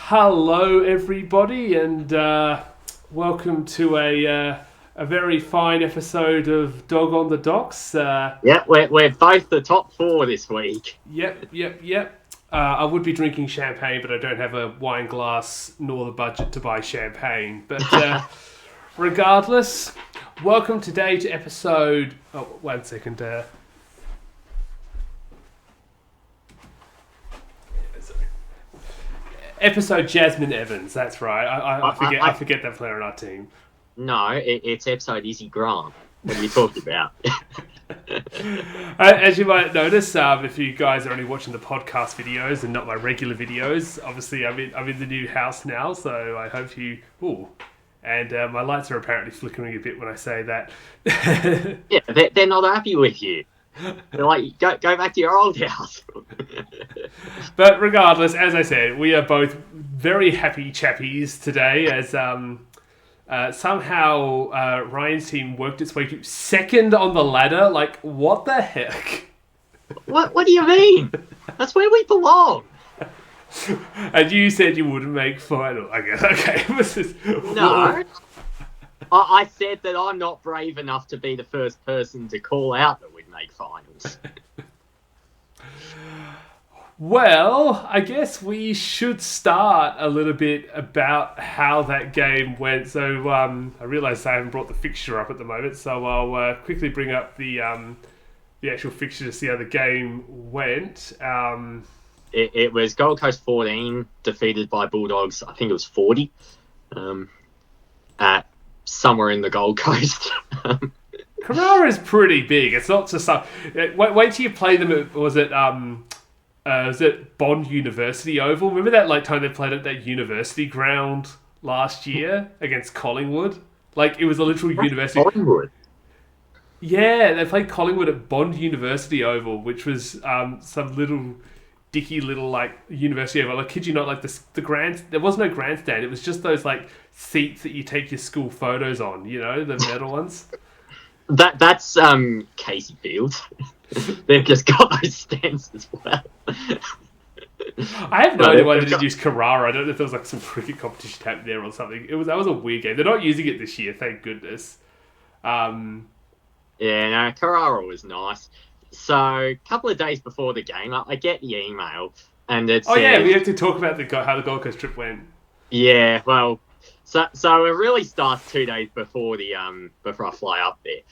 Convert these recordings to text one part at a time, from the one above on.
Hello, everybody, and welcome to a very fine episode of Dog on the Docks. Yeah, we're both the top four this week. Yep. I would be drinking champagne, but I don't have a wine glass nor the budget to buy champagne. But regardless, welcome today to episode... Oh, 1 second. Episode Jasmine Evans, that's right. I forget that player on our team. No, it's episode Izzy Grant. What are you talking about? As you might notice, if you guys are only watching the podcast videos and not my regular videos, obviously I'm in the new house now, so I hope you... Ooh. And my lights are apparently flickering a bit when I say that. Yeah, they're not happy with you. They're like, go back to your old house. But regardless, as I said, we are both very happy chappies today as somehow Ryan's team worked its way to second on the ladder. Like, what the heck? What do you mean? That's where we belong. And you said you wouldn't make final. I guess. Okay. No. I said that I'm not brave enough to be the first person to call out that we'd make finals. Well, I guess we should start a little bit about how that game went. So I realise I haven't brought the fixture up at the moment, so I'll quickly bring up the actual fixture to see how the game went. It was Gold Coast 14 defeated by Bulldogs. I think it was 40 at somewhere in the Gold Coast. Carrara is pretty big. It's not just wait till you play them at, was it Bond University Oval? Remember that time they played at that university ground last year against Collingwood? Like, it was a literal university. Collingwood? Yeah, they played Collingwood at Bond University Oval, which was some little dicky little university oval. I kid you not, the grand. There was no grandstand. It was just those seats that you take your school photos on. You know, the metal ones. That's Casey Field. They've just got those stands as well. I have no idea why they didn't use Carrara. I don't know if there was some cricket competition happening there or something. That was a weird game. They're not using it this year, thank goodness. Yeah, no, Carrara was nice. So, a couple of days before the game, I get the email, and it says... yeah, we have to talk about how the Gold Coast trip went. Yeah, well, so it really starts 2 days before before I fly up there.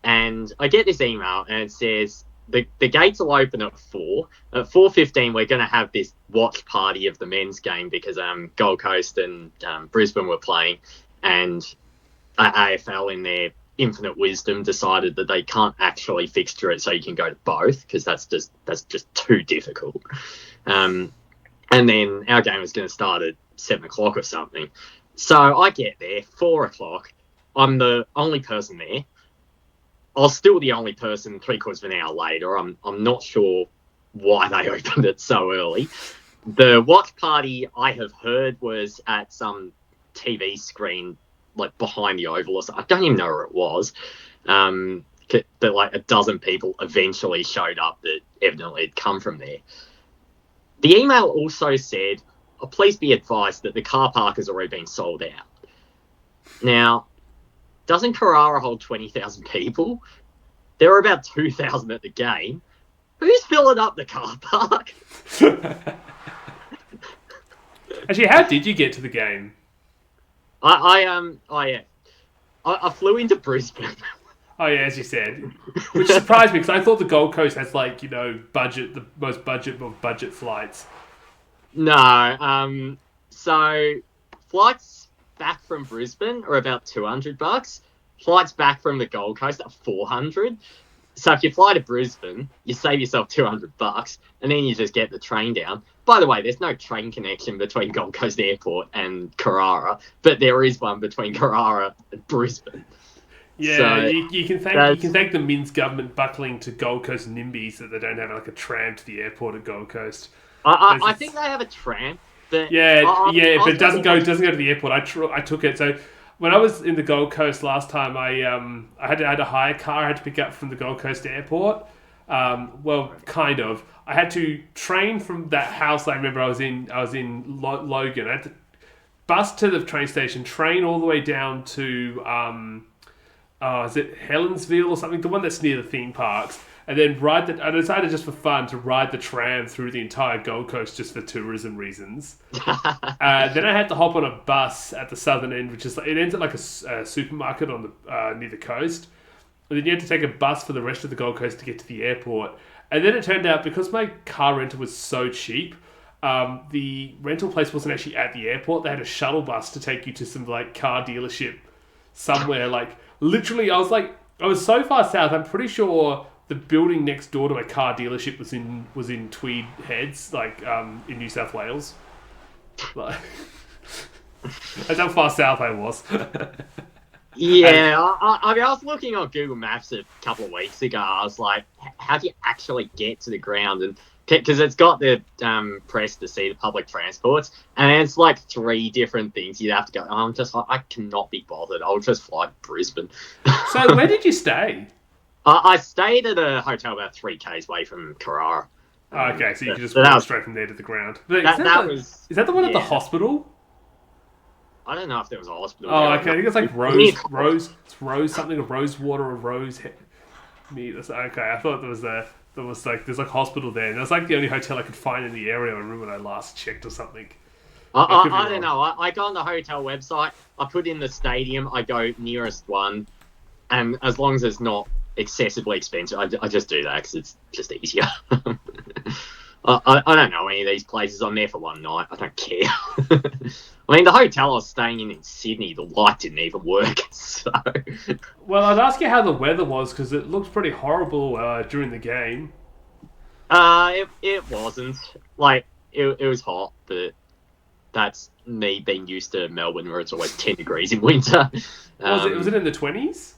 And I get this email, and it says, the gates will open at 4. At 4:15, we're going to have this watch party of the men's game because Gold Coast and Brisbane were playing, and AFL in their infinite wisdom decided that they can't actually fixture it so you can go to both because that's just too difficult. And then our game was going to start at 7 o'clock or something. So I get there, 4 o'clock. I'm the only person there. I was still the only person 3/4 of an hour later. I'm not sure why they opened it so early. The watch party I have heard was at some TV screen behind the oval or something. I don't even know where it was. But a dozen people eventually showed up that evidently had come from there. The email also said, please be advised that the car park has already been sold out. Now, doesn't Carrara hold 20,000 people? There were about 2,000 at the game. Who's filling up the car park? Actually, how did you get to the game? I flew into Brisbane. Oh yeah, as you said, which surprised me because I thought the Gold Coast has the most budget flights. No, so flights back from Brisbane are about $200. Flights back from the Gold Coast are $400. So if you fly to Brisbane, you save yourself $200, and then you just get the train down. By the way, there's no train connection between Gold Coast Airport and Carrara, but there is one between Carrara and Brisbane. Yeah, so you can thank the Min's government buckling to Gold Coast NIMBYs that they don't have a tram to the airport at Gold Coast. I think they have a tram, but but it doesn't go to the airport. I took it. So when I was in the Gold Coast last time, I had to hire a car. I had to pick up from the Gold Coast airport. Well, kind of. I had to train from that house. I remember I was in. Logan. I had to bus to the train station, train all the way down to is it Helensville or something? The one that's near the theme parks. And then I decided just for fun to ride the tram through the entire Gold Coast just for tourism reasons. Then I had to hop on a bus at the southern end, which is it ends at like a supermarket on the near the coast. And then you had to take a bus for the rest of the Gold Coast to get to the airport. And then it turned out because my car rental was so cheap, the rental place wasn't actually at the airport. They had a shuttle bus to take you to some like car dealership somewhere. Like literally, I was so far south. I'm pretty sure the building next door to my car dealership was in Tweed Heads, like in New South Wales. Like, that's how far south I was. Yeah, I mean, I was looking on Google Maps a couple of weeks ago. I was like, how do you actually get to the ground? And because it's got the press to see the public transports, and it's like 3 different things you'd have to go. I'm just like, I cannot be bothered. I'll just fly to Brisbane. So where did you stay? I stayed at a hotel about 3 k's away from Carrara. Okay, so you could just walk straight from there to the ground. But is that the one at the hospital? I don't know if there was a hospital. Oh, okay. I think it's like Rose something, a Rosewater or Rose. Okay, I thought there's like hospital there. And that's like the only hotel I could find in the area. I remember when I last checked or something. I don't know. I go on the hotel website. I put in the stadium. I go nearest one, and as long as it's not excessively expensive, I just do that because it's just easier. I don't know any of these places. I'm there for one night. I don't care. I mean, the hotel I was staying in Sydney, the light didn't even work. So, well, I'd ask you how the weather was because it looked pretty horrible during the game. It wasn't like it was hot, but that's me being used to Melbourne, where it's always 10 degrees in winter. Was it in the 20s?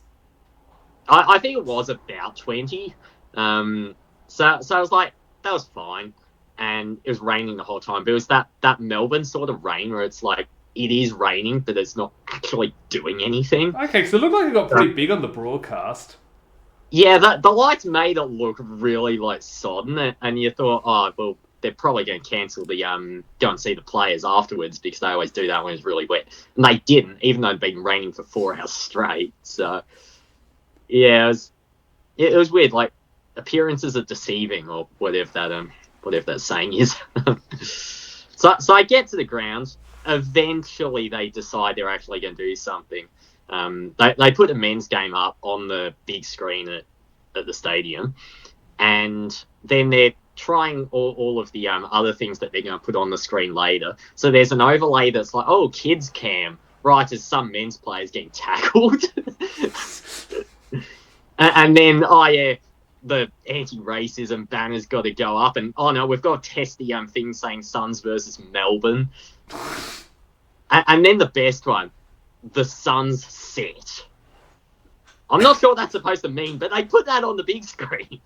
I think it was about 20. So I was like, that was fine. And it was raining the whole time. But it was that Melbourne sort of rain where it's like, it is raining, but it's not actually doing anything. Okay, because it looked like it got pretty big on the broadcast. Yeah, the lights made it look really like sodden. And you thought, oh, well, they're probably going to cancel the go and see the players afterwards because they always do that when it's really wet. And they didn't, even though it'd been raining for 4 hours straight. So, yeah, it was weird. Like, appearances are deceiving, or whatever that saying is. So I get to the ground. Eventually, they decide they're actually going to do something. They put a men's game up on the big screen at the stadium, and then they're trying all of the other things that they're going to put on the screen later. So there's an overlay that's like, oh, kids cam, right as some men's players getting tackled. And then, oh yeah, the anti-racism banner's got to go up, and oh no, we've got to test the thing saying Suns versus Melbourne. And then the best one, the Suns set. I'm not sure what that's supposed to mean, but they put that on the big screen.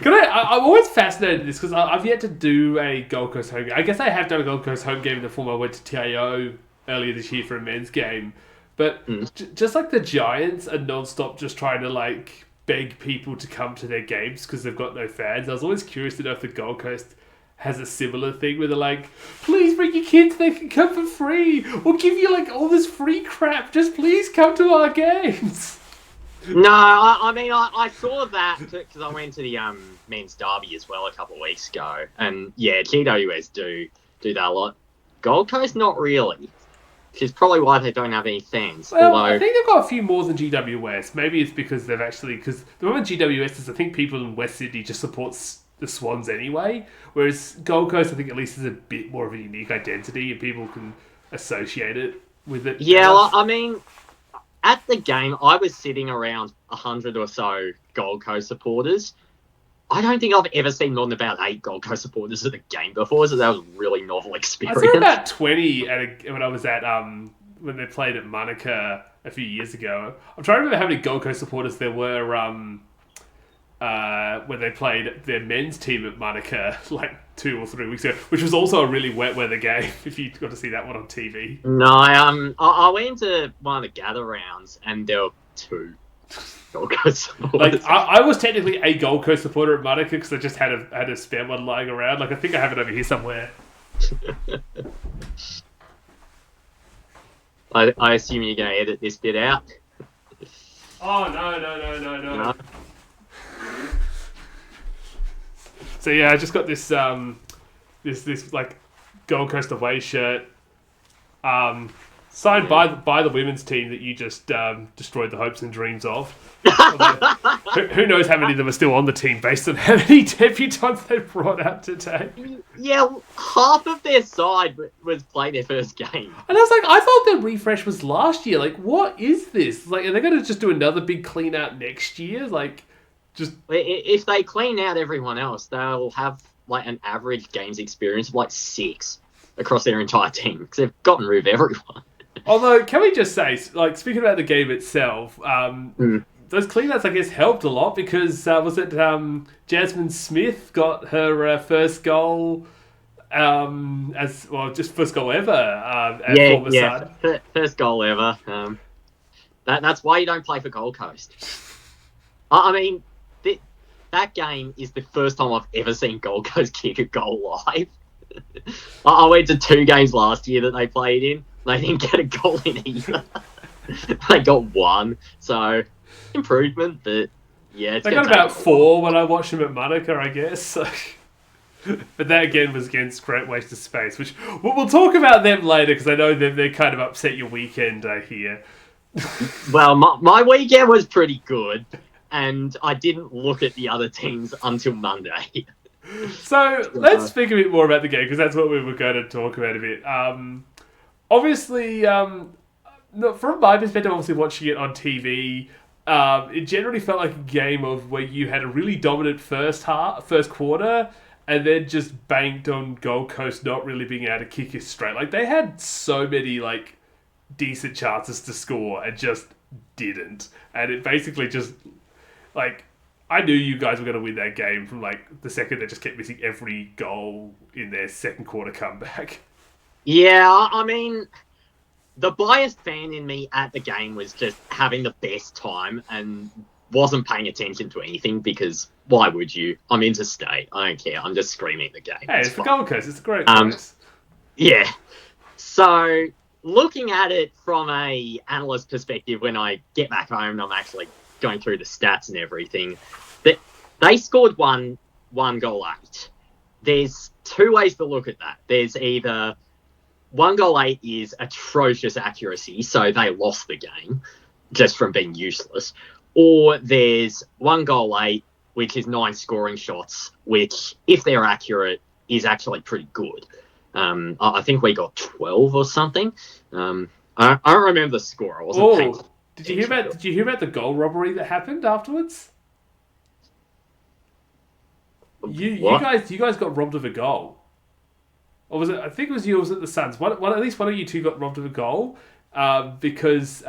I'm always fascinated with this because I've yet to do a Gold Coast home game. I guess I have done a Gold Coast home game in the form I went to TIO earlier this year for a men's game. But just like the Giants are non-stop just trying to like beg people to come to their games because they've got no fans. I was always curious to know if the Gold Coast has a similar thing where they're like, please bring your kids, they can come for free. We'll give you like all this free crap. Just please come to our games. No, I mean, I saw that because I went to the men's derby as well a couple of weeks ago. And yeah, GWS do that a lot. Gold Coast, not really. Which is probably why they don't have any fans. Well, I think they've got a few more than GWS. Maybe it's because they've actually... Because the problem with GWS is I think people in West Sydney just support the Swans anyway. Whereas Gold Coast, I think at least is a bit more of a unique identity and people can associate it with it. Yeah, well, I mean, at the game, I was sitting around 100 or so Gold Coast supporters. I don't think I've ever seen more than about 8 Gold Coast supporters at a game before, so that was a really novel experience. I saw about 20 when I was at when they played at Monaca a few years ago. I'm trying to remember how many Gold Coast supporters there were when they played their men's team at Monaca like 2 or 3 weeks ago, which was also a really wet weather game. If you got to see that one on TV. No, I went to one of the gather rounds and there were 2. Gold Coast supporters. Like I was technically a Gold Coast supporter at Monaco because I just had a spare one lying around. Like I think I have it over here somewhere. I assume you're going to edit this bit out. Oh no. No? So yeah, I just got this this like Gold Coast away shirt, signed by the women's team that you just destroyed the hopes and dreams of. Who knows how many of them are still on the team based on how many debutants they brought out today. Yeah, half of their side was playing their first game. And I was like, I thought their refresh was last year. Like, what is this? Like, are they going to just do another big clean out next year? Like, just... If they clean out everyone else, they'll have like an average games experience of like 6 across their entire team because they've gotten rid of everyone. Although, can we just say, like, speaking about the game itself, those cleanouts, I guess, helped a lot because, was it Jasmine Smith got her first goal just first goal ever at former Sun. First goal ever. That's why you don't play for Gold Coast. I mean, that game is the first time I've ever seen Gold Coast kick a goal live. I went to 2 games last year that they played in. They didn't get a goal in either. They got 1, so improvement, but yeah. They got about 4 when I watched them at Monaco, I guess. So. But that again was against Great Waste of Space, which we'll talk about them later because I know they kind of upset your weekend here. Well, my weekend was pretty good, and I didn't look at the other teams until Monday. So let's speak a bit more about the game because that's what we were going to talk about a bit. Obviously, from my perspective, obviously watching it on TV, it generally felt like a game of where you had a really dominant first quarter, and then just banked on Gold Coast not really being able to kick it straight. Like they had so many like decent chances to score and just didn't, and it basically just like. I knew you guys were going to win that game from like the second they just kept missing every goal in their second quarter comeback. Yeah, I mean, the biased fan in me at the game was just having the best time and wasn't paying attention to anything because why would you? I'm interstate. I don't care. I'm just screaming at the game. Hey, it's the Gold Coast. It's a great place. Yeah. So looking at it from a analyst perspective, when I get back home and I'm actually going through the stats and everything, that they scored one goal 8. There's 2 ways to look at that. There's either 1 goal 8 is atrocious accuracy, so they lost the game just from being useless, or there's 1 goal 8, which is 9 scoring shots, which, if they're accurate, is actually pretty good. I think we got 12 or something. I don't remember the score. I wasn't paying attention. Did you hear about the goal robbery that happened afterwards? You guys got robbed of a goal. Or was it? I think it was you. Or was it the Suns? At least one of you two got robbed of a goal because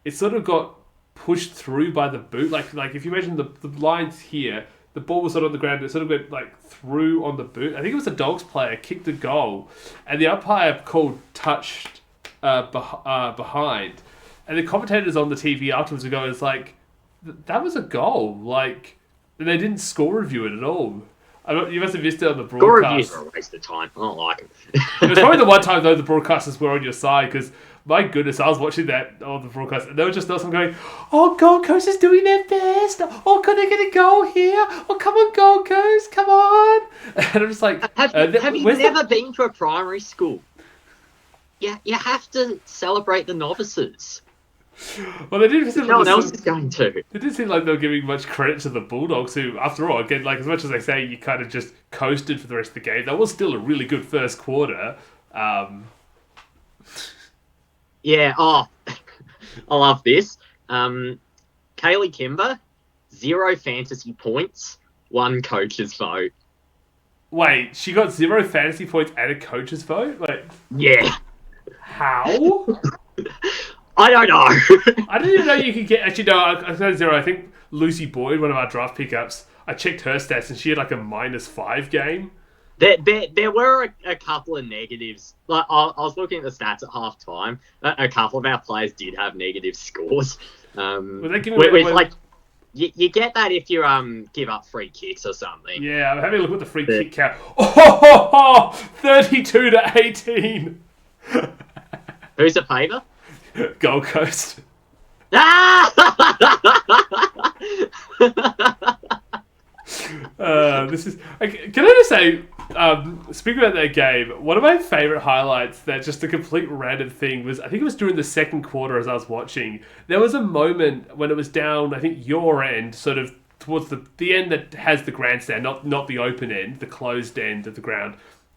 it sort of got pushed through by the boot. Like if you imagine the lines here, the ball was sort of on the ground. It sort of went like through on the boot. I think it was a Dogs player kicked a goal, and the umpire called touched behind. And the commentators on the TV afterwards were going, it's like, that was a goal. Like, and they didn't score review it at all. You must have missed it on the broadcast. Score reviews are a waste of time. I don't like them. It was probably the one time, though, the broadcasters were on your side, because, my goodness, I was watching that on the broadcast, and there was just awesome going, oh, Gold Coast is doing their best. Oh, could they get a goal here? Oh, come on, Gold Coast, come on. And I'm just like... Have you never been to a primary school? Yeah, you have to celebrate the novices. Well, they didn't seem no one else is going to. It didn't seem like they were giving much credit to the Bulldogs, who, after all, again, like as much as they say you kind of just coasted for the rest of the game, that was still a really good first quarter. Yeah. Oh, I love this. Kaylee Kimber, 0 fantasy points, 1 coach's vote. Wait, she got 0 fantasy points and a coach's vote? Like, yeah. How? I don't know. I didn't even know you could get... Actually, no, I got 0. I think Lucy Boyd, one of our draft pickups, I checked her stats and she had like a -5 game. There were a couple of negatives. Like I was looking at the stats at half time. A couple of our players did have negative scores. Were they giving with like you get that if you give up free kicks or something. Yeah, I'm having a look at the free kick count. 32-18. Who's a favour? Gold Coast. This is. Can I just say, speaking about that game, one of my favourite highlights that just a complete random thing was, I think it was during the second quarter as I was watching, there was a moment when it was down, I think your end, sort of towards the end that has the grandstand, not the open end, the closed end of the ground,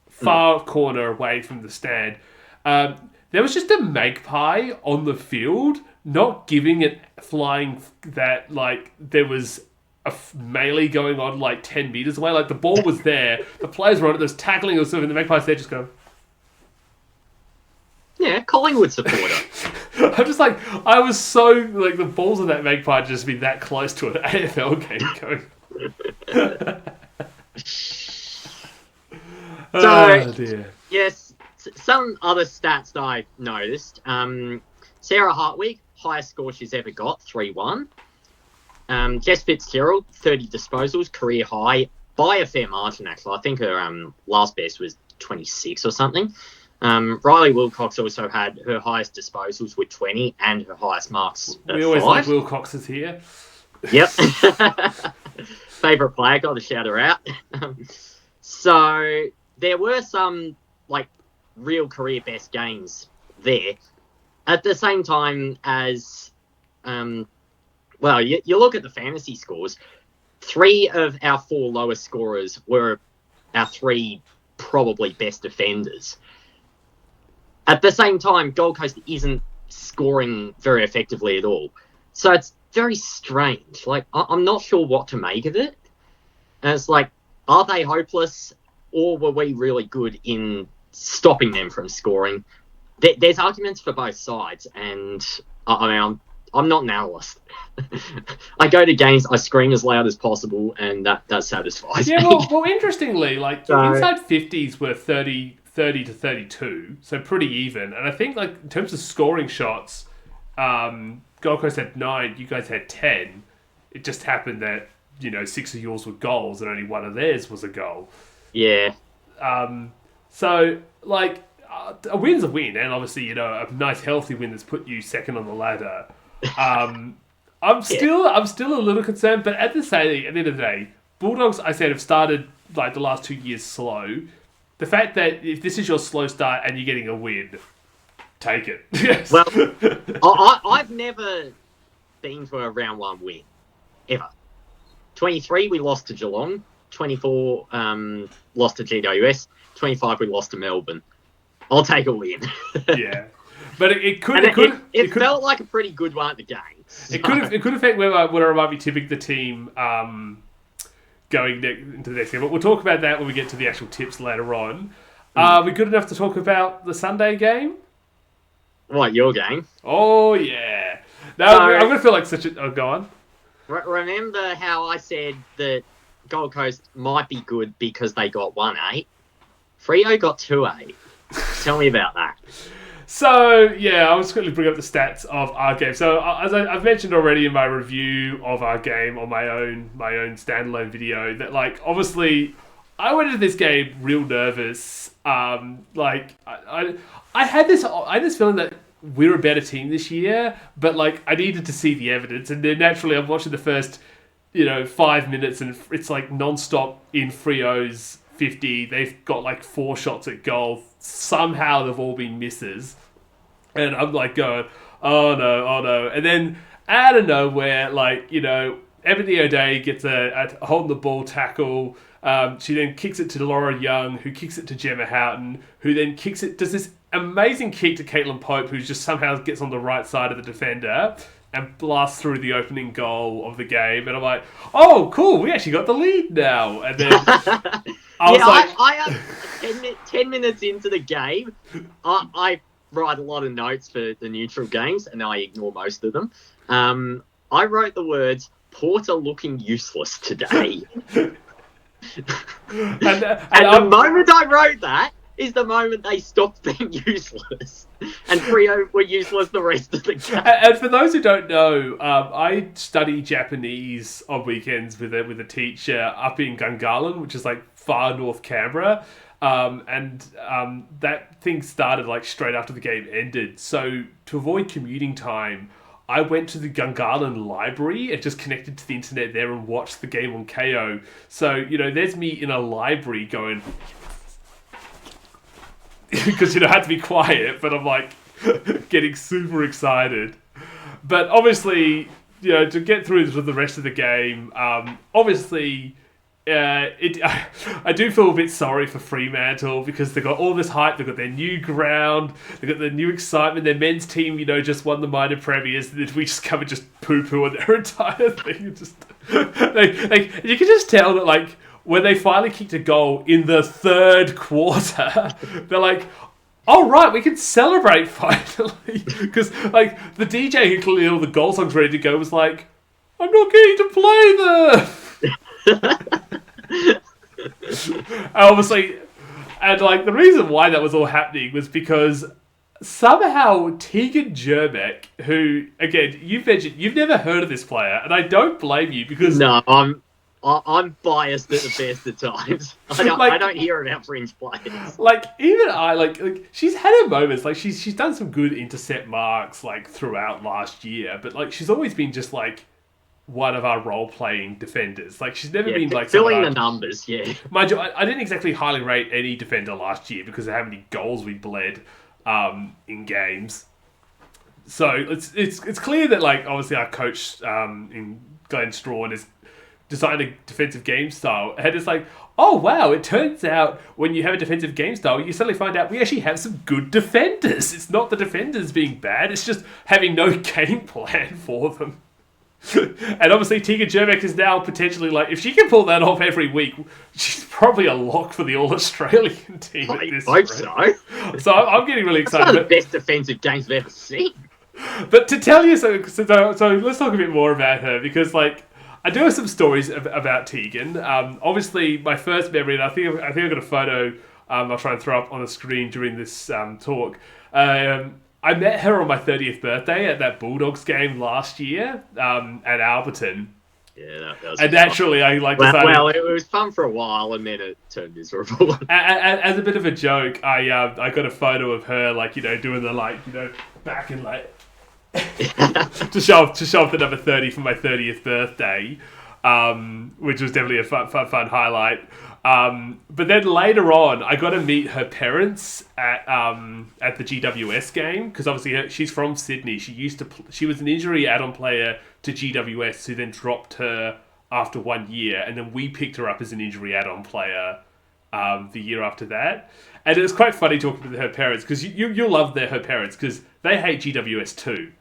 far corner away from the stand. There was just a magpie on the field, not giving it flying that, like, there was a melee going on like 10 metres away. Like, the ball was there, the players were on it, there's tackling or something, and the magpie's there just going... Yeah, Collingwood supporter. I'm just like, I was so, like, the balls of that magpie just be that close to an AFL game going. Oh, dear. Yes, some other stats that I noticed. Sarah Hartwig, highest score she's ever got, 3-1. Jess Fitzgerald, 30 disposals, career high, by a fair margin, actually. I think her last best was 26 or something. Riley Wilcox also had her highest disposals with 20 and her highest marks at 5. We always like Wilcox's here. Yep. Favourite player, got to shout her out. So there were some, like, real career best games there. At the same time as, well, you look at the fantasy scores, 3 of our 4 lowest scorers were our 3 probably best defenders. At the same time, Gold Coast isn't scoring very effectively at all. So it's very strange. Like, I'm not sure what to make of it. And it's like, are they hopeless, or were we really good in stopping them from scoring? There's arguments for both sides, and I mean, I'm not an analyst. I go to games, I scream as loud as possible, and that satisfies me. Yeah, well, interestingly, like, inside 50s were 30 to 32, so pretty even. And I think, like, in terms of scoring shots, Gold Coast had 9, you guys had 10. It just happened that, 6 of yours were goals and only 1 of theirs was a goal. Yeah. So, like, a win's a win, and obviously, a nice healthy win that's put you second on the ladder. I'm still a little concerned, but at the end of the day, Bulldogs, I said, have started, like, the last 2 years slow. The fact that if this is your slow start and you're getting a win, take it. Yes. Well, I've never been for a round 1 win, ever. 23, we lost to Geelong. 24, lost to GWS. 25, we lost to Melbourne. I'll take a win. Yeah. But it felt like a pretty good one at the game. So. It could affect where I might be tipping the team going into the next game. But we'll talk about that when we get to the actual tips later on. Are we good enough to talk about the Sunday game? What, your game? Oh, yeah. Now, I'm going to feel like such a... Oh, go on. Remember how I said that Gold Coast might be good because they got 1-8? Freo got 2-8. Tell me about that. So, yeah, I'll just quickly bring up the stats of our game. So, as I've mentioned already in my review of our game on my own standalone video, that, like, obviously, I went into this game real nervous. Like, I had this feeling that we're a better team this year, but, like, I needed to see the evidence. And then, naturally, I'm watching the first, 5 minutes, and it's, like, non-stop in Freo's 50. They've got, like, 4 shots at goal. Somehow they've all been misses. And I'm like going, oh no. And then out of nowhere, like, Ebony O'Day gets a holding the ball tackle. She then kicks it to Laura Young, who kicks it to Gemma Houghton, who then does this amazing kick to Caitlin Pope, who just somehow gets on the right side of the defender and blasts through the opening goal of the game. And I'm like, oh, cool, we actually got the lead now. And then... I 10 minutes into the game, I write a lot of notes for the neutral games, and I ignore most of them. I wrote the words, Porter looking useless today. and the moment I wrote that, is the moment they stopped being useless, and Freo were useless the rest of the game. And for those who don't know, I study Japanese on weekends with a teacher up in Gungahlin, which is like far north Canberra. That thing started like straight after the game ended. So to avoid commuting time, I went to the Gungahlin library and just connected to the internet there and watched the game on KO. So, there's me in a library going... because, I had to be quiet, but I'm like getting super excited. But obviously, to get through to the rest of the game, obviously... I do feel a bit sorry for Fremantle because they got all this hype. They've got their new ground. They've got their new excitement. Their men's team, just won the minor premiers. And we just come and just poo-poo on their entire thing. Just you can just tell that like when they finally kicked a goal in the third quarter, they're like, "All right, we can celebrate finally." Because like the DJ who clearly had all the goal songs ready to go was like, "I'm not getting to play them." Obviously, and like the reason why that was all happening was because somehow Tegan Jermek, who again you've mentioned you've never heard of this player, and I don't blame you because no, I'm biased at the best of times. I don't hear about fringe players. Like even I like she's had her moments. Like she's done some good intercept marks like throughout last year, but like she's always been just like one of our role-playing defenders. Like, she's never been like... filling the numbers, yeah. Mind you, I didn't exactly highly rate any defender last year because of how many goals we bled in games. So, it's clear that, like, obviously our coach in Glenn Strawn has designed a defensive game style. And it's like, oh, wow, it turns out when you have a defensive game style, you suddenly find out we actually have some good defenders. It's not the defenders being bad, it's just having no game plan for them. And obviously Tegan Jermek is now potentially like, if she can pull that off every week, she's probably a lock for the All-Australian team at this rate. So. So I'm getting really excited. That's one of the best defensive games I've ever seen. But to tell you, so let's talk a bit more about her, because like, I do have some stories about Tegan. Obviously my first memory, and I think I've got a photo I'll try and throw up on the screen during this talk. I met her on my 30th birthday at that Bulldogs game last year at Alberton. Yeah, that was and naturally, I decided... Well, it was fun for a while, and then it turned miserable. As a bit of a joke, I got a photo of her, like, doing the, back and, like... to show off the number 30 for my 30th birthday, which was definitely a fun highlight. But then later on, I got to meet her parents at the GWS game, because obviously she's from Sydney. She was an injury add-on player to GWS, who then dropped her after 1 year, and then we picked her up as an injury add-on player the year after that. And it was quite funny talking to her parents, because you'll love her parents, because they hate GWS too.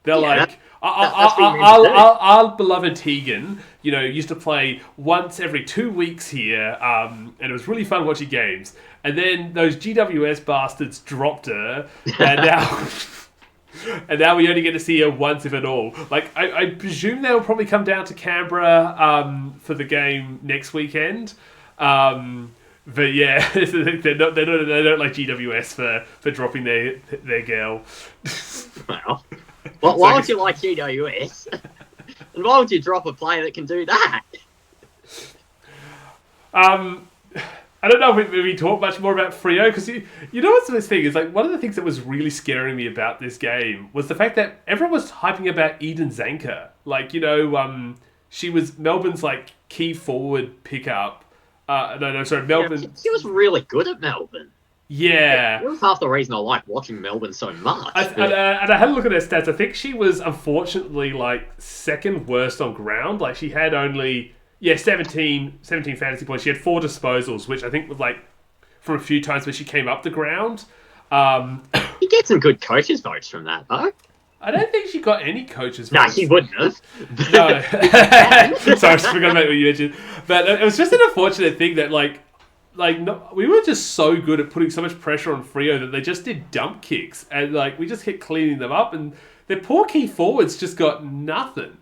They're like, our beloved Tegan, used to play once every 2 weeks here, and it was really fun watching games. And then those GWS bastards dropped her, and now and now we only get to see her once, if at all. Like, I presume they'll probably come down to Canberra for the game next weekend. But yeah, they don't like GWS for dropping their girl. Well. Why would you like GWS? And why would you drop a player that can do that? I don't know if we talk much more about Freo, because you know what's this thing is, like, one of the things that was really scaring me about this game was the fact that everyone was hyping about Eden Zanker. Like, she was Melbourne's like key forward pickup. Melbourne. Yeah, she was really good at Melbourne. Yeah. It was half the reason I like watching Melbourne so much. And I had a look at her stats. I think she was, unfortunately, like, second worst on ground. Like, she had only, 17 fantasy points. She had 4 disposals, which I think was, like, from a few times where she came up the ground. You get some good coaches' votes from that, though. I don't think she got any coaches' votes. No, she wouldn't have. No. Sorry, I just forgot about what you mentioned. But it was just an unfortunate thing that, we were just so good at putting so much pressure on Freo that they just did dump kicks, and we just kept cleaning them up, and their poor key forwards just got nothing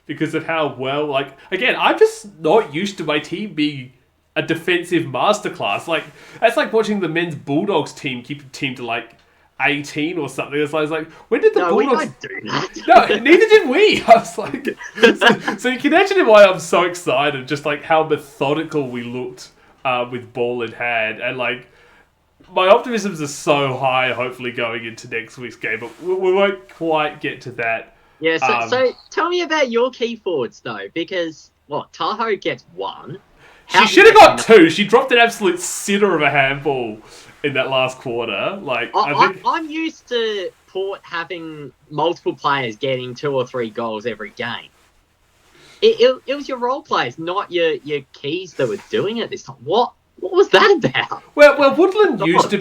because of how well, again, I'm just not used to my team being a defensive masterclass. Like, that's like watching the men's Bulldogs team keep a team to like 18 or something. It's like, when did the Bulldogs... we don't do that. No, neither did we. I was like... So you can imagine why I'm so excited, just like how methodical we looked with ball in hand. And like, my optimisms are so high, hopefully, going into next week's game. But we won't quite get to that. Yeah, so tell me about your key forwards, though. Because, Tahoe gets one. She should have got two. She dropped an absolute sitter of a handball in that last quarter. Like, I'm used to Port having multiple players getting 2 or 3 goals every game. It was your role players, not your keys that were doing it this time. What was that about? Well, Woodland used to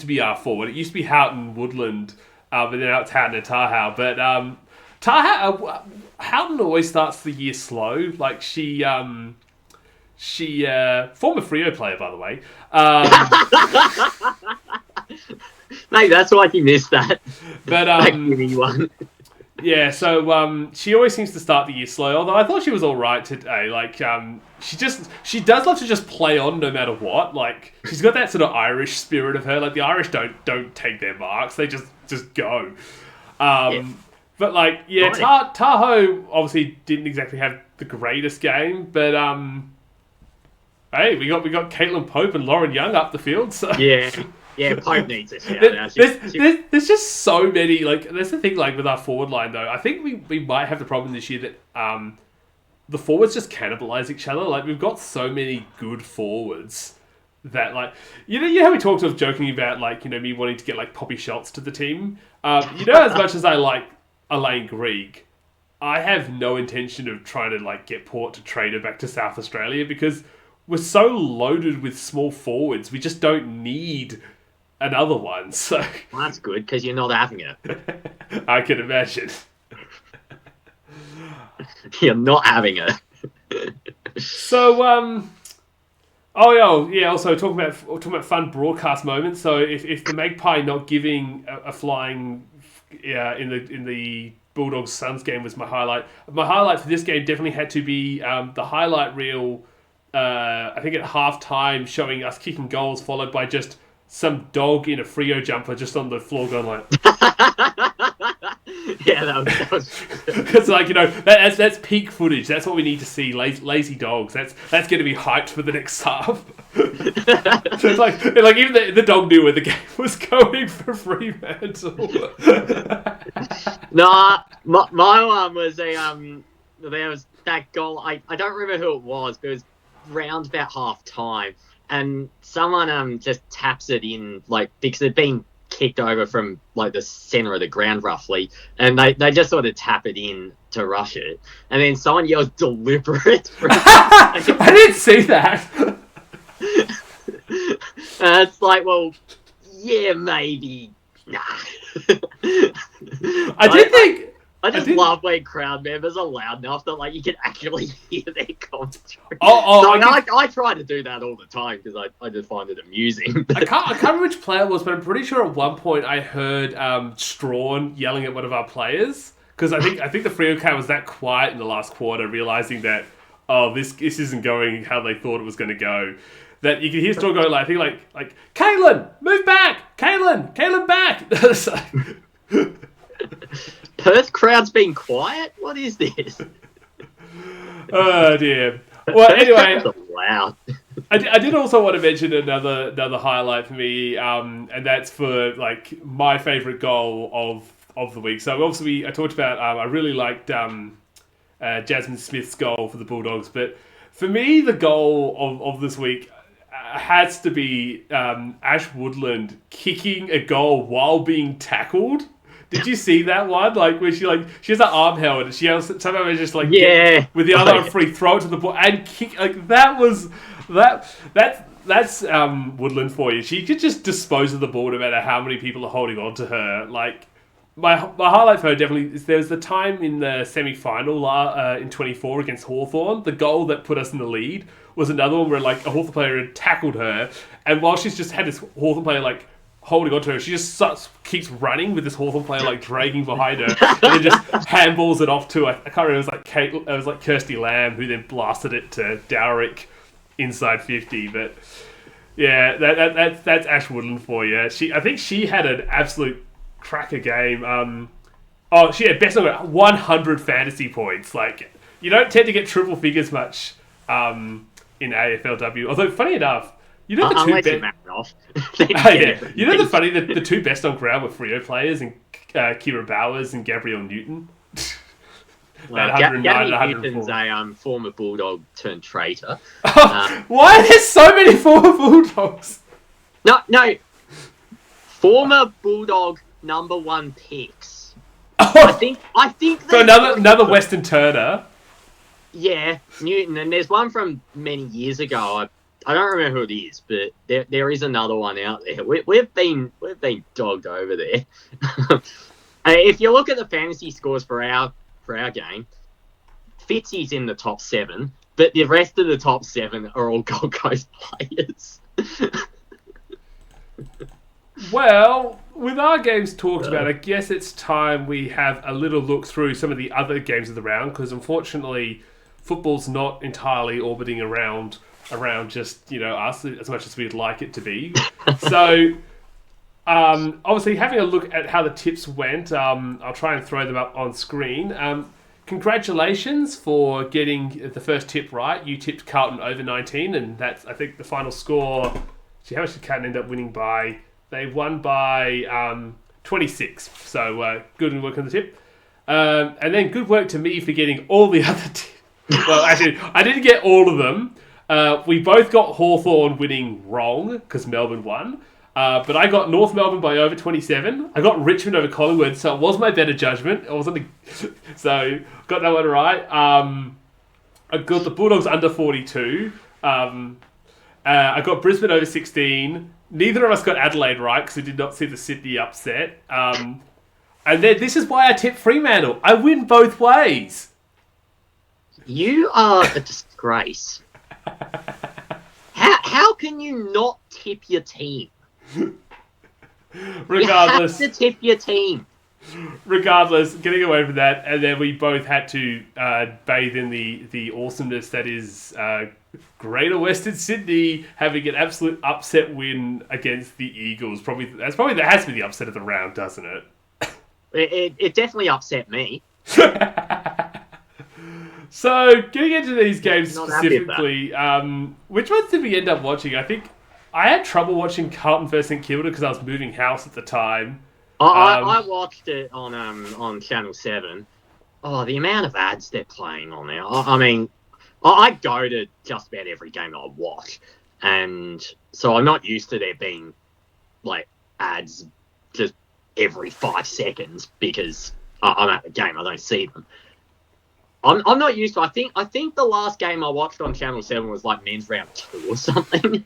be our forward. It used to be Houghton, Woodland, but then now it's Houghton and Tahau. But Houghton always starts the year slow. Like, she former Freo player, by the way. Mate, that's why you missed that. But one. Yeah, so she always seems to start the year slow. Although I thought she was all right today. Like, she does love to just play on no matter what. Like, she's got that sort of Irish spirit of her. Like, the Irish don't take their marks; they just go. Yeah. But like, yeah, Tahoe obviously didn't exactly have the greatest game, but hey, we got Caitlin Pope and Lauren Young up the field. So yeah, Pope needs a shout. There's just so many. Like, that's the thing. Like, with our forward line, though, I think we might have the problem this year that the forwards just cannibalize each other. Like, we've got so many good forwards that, like, you know how we talked of joking about, like, you know, me wanting to get like Poppy Schultz to the team. As much as I like Elaine Greig, I have no intention of trying to like get Port to trade her back to South Australia because we're so loaded with small forwards. We just don't need another one. So well, that's good because you're not having it. I can imagine. You're not having it. So also talking about fun broadcast moments. So if the Magpie not giving a flying in the Bulldogs Suns game was my highlight. My highlight for this game definitely had to be the highlight reel. I think at halftime, showing us kicking goals, followed by just some dog in a Freo jumper just on the floor going like. Yeah, that was. Because like, you know, that's peak footage. That's what we need to see. Lazy dogs. That's going to be hyped for the next half. So it's like even the dog knew where the game was going for Fremantle. Nah, my one was there was that goal. I don't remember who it was, but it was round about half time, and someone just taps it in, like, because it'd been kicked over from like the center of the ground roughly, and they just sort of tap it in to rush it, and then someone yells deliberate. I didn't see that. And it's like, well, yeah, maybe. Nah. I just love when crowd members are loud enough that like you can actually hear their commentary. I try to do that all the time because I just find it amusing. I can't remember which player it was, but I'm pretty sure at one point I heard Strawn yelling at one of our players because I think the Freo crowd was that quiet in the last quarter, realizing that this isn't going how they thought it was going to go. That you can hear Strawn going like, I think like Kaylin, move back, Kaylin back. Perth crowd's been quiet? What is this? Oh dear. Well, anyway, loud. I did also want to mention another highlight for me, and that's for like my favourite goal of the week. So obviously I talked about I really liked Jasmine Smith's goal for the Bulldogs, but for me the goal of this week has to be Ash Woodland kicking a goal while being tackled. Did you see that one? Like where she has her arm held and she somehow just like with the other arm free, throw it to the ball and kick. Like that's Woodland for you. She could just dispose of the ball no matter how many people are holding on to her. Like my highlight for her definitely is there was the time in the semi-final in 24 against Hawthorn. The goal that put us in the lead was another one where like a Hawthorn player had tackled her, and while she's just had this Hawthorn player like holding onto her, she just keeps running with this Hawthorn player like dragging behind her, and then just handballs it off to I can't remember. It was like Kirsty Lamb who then blasted it to Dowrick inside 50. But yeah, that's Ash Woodland for you. I think she had an absolute cracker game. She had best on 100 fantasy points. Like, you don't tend to get triple figures much in AFLW. Although, funny enough, you know the two unless you marry off. You know the two best on ground were Freo players and Kira Bowers and Gabrielle Newton. Gabby Newton's a former Bulldog turned traitor. Why are there so many former Bulldogs? No. Former Bulldog number 1 picks. I think. So another Western Turner. Yeah, Newton, and there's one from many years ago. I don't remember who it is, but there is another one out there. We've been dogged over there. If you look at the fantasy scores for our game, Fitzy's in the top 7, but the rest of the top 7 are all Gold Coast players. Well, with our games talked about, I guess it's time we have a little look through some of the other games of the round, because unfortunately, football's not entirely orbiting around just, us as much as we'd like it to be. So, obviously, having a look at how the tips went, I'll try and throw them up on screen. Congratulations for getting the first tip right. You tipped Carlton over 19, and that's, I think, the final score. How much did Carlton end up winning by? They won by 26. So, good work on the tip. And then good work to me for getting all the other tips. Well, actually, I didn't get all of them. We both got Hawthorn winning wrong because Melbourne won. But I got North Melbourne by over 27. I got Richmond over Collingwood, so it was my better judgment. So got that one right. I got the Bulldogs under 42. I got Brisbane over 16. Neither of us got Adelaide right because we did not see the Sydney upset. And then this is why I tipped Fremantle. I win both ways. You are a disgrace. How can you not tip your team? Regardless, you have to tip your team. Regardless, getting away from that, and then we both had to bathe in the awesomeness that is Greater Western Sydney having an absolute upset win against the Eagles. That has to be the upset of the round, doesn't it? It definitely upset me. So, getting into these games specifically, which ones did we end up watching? I think I had trouble watching Carlton vs St Kilda because I was moving house at the time. I watched it on Channel 7. Oh, the amount of ads they're playing on there. I mean, I go to just about every game that I watch. And so I'm not used to there being, like, ads just every 5 seconds because I'm at the game. I don't see them. I'm not used to. I think the last game I watched on Channel 7 was like men's round 2 or something.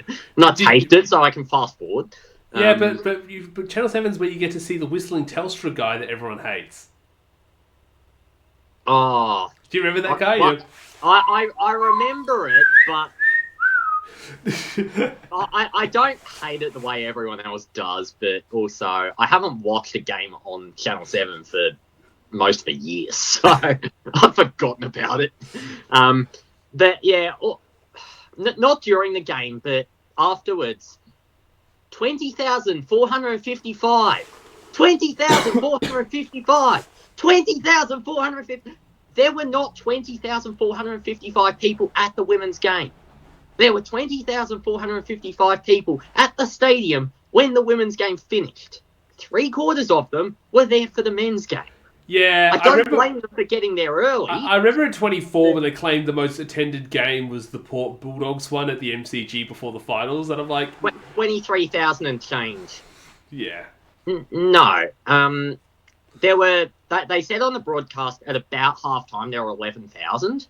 And I taped it so I can fast forward. Yeah, but Channel 7's where you get to see the whistling Telstra guy that everyone hates. Oh, do you remember that guy? I remember it, but I don't hate it the way everyone else does. But also, I haven't watched a game on Channel 7 for most of a year, so I've forgotten about it. But yeah, not during the game, but afterwards. 20,455. 20,455. 20,450. There were not 20,455 people at the women's game. There were 20,455 people at the stadium when the women's game finished. 3/4 of them were there for the men's game. Yeah, I don't blame them for getting there early. I remember in 24 when they claimed the most attended game was the Port Bulldogs one at the MCG before the finals, and I'm like... 23,000 and change. Yeah. No. There were... They said on the broadcast at about halftime there were 11,000.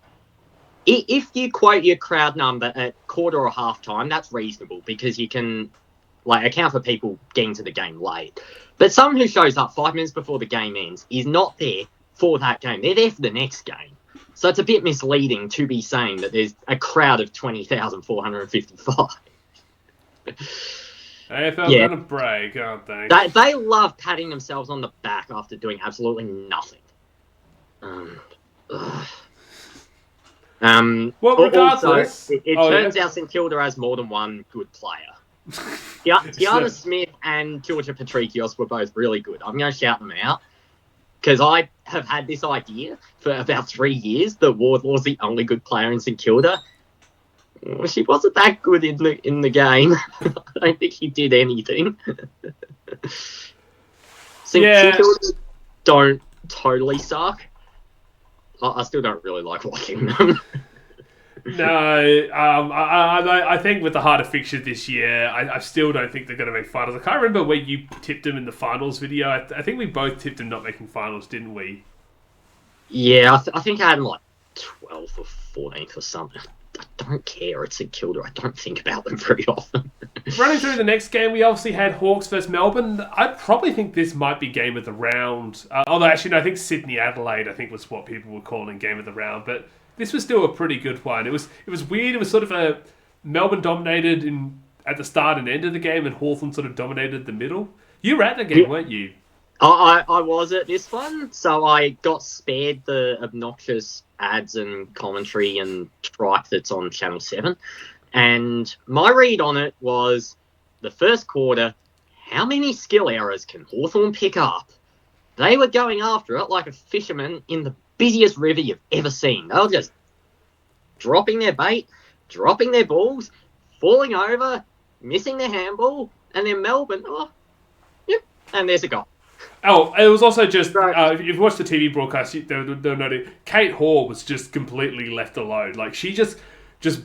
If you quote your crowd number at quarter or halftime, that's reasonable because you can account for people getting to the game late. But someone who shows up 5 minutes before the game ends is not there for that game. They're there for the next game. So it's a bit misleading to be saying that there's a crowd of 20,455. AFL gonna brag, aren't they? They love patting themselves on the back after doing absolutely nothing. Well, regardless... Also, it turns out St Kilda has more than one good player. Tiana Smith and Georgia Patrikios were both really good. I'm going to shout them out because I have had this idea for about 3 years that Wardlaw's the only good player in St Kilda. Well, she wasn't that good in the game. I don't think she did anything. St Kilda don't totally suck. I still don't really like watching them. No, I think with the harder fixture this year, I still don't think they're going to make finals. I can't remember where you tipped them in the finals video. I think we both tipped them not making finals, didn't we? Yeah, I think I had them like 12th or 14th or something. I don't care. It's St Kilda. I don't think about them very often. Running through the next game, we obviously had Hawks versus Melbourne. I probably think this might be game of the round. Although, actually, no, I think Sydney Adelaide, I think, was what people were calling game of the round. But this was still a pretty good one. It was weird. It was sort of a Melbourne dominated at the start and end of the game, and Hawthorn sort of dominated the middle. You were at the game, weren't you? I was at this one, so I got spared the obnoxious ads and commentary and tripe that's on Channel 7. And my read on it was the first quarter, how many skill errors can Hawthorn pick up? They were going after it like a fisherman in the busiest river you've ever seen. They were just dropping their bait, dropping their balls, falling over, missing their handball, and then Melbourne, and there's a goal. Oh, it was also just, if you watched the TV broadcast, they'll notice Kate Hoare was just completely left alone. Like, she just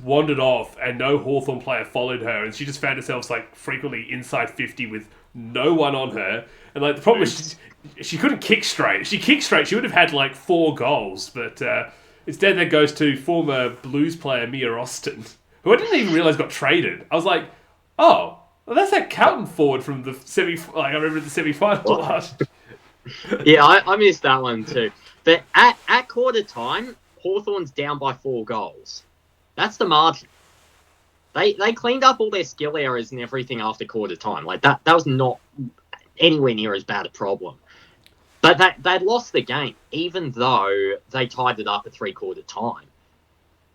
wandered off and no Hawthorn player followed her, and she just found herself, like, frequently inside 50 with no one on her. And, like, the problem is she couldn't kick straight. If she kicked straight, she would have had, like, 4 goals. But instead that goes to former Blues player Mia Austin, who I didn't even realise got traded. I was like, oh... Well, that's that Carlton forward from the I remember the semi-final last. Yeah, I missed that one too. But at quarter time, Hawthorn's down by 4 goals. That's the margin. They cleaned up all their skill errors and everything after quarter time. Like that was not anywhere near as bad a problem. But they'd lost the game, even though they tied it up at 3/4 time.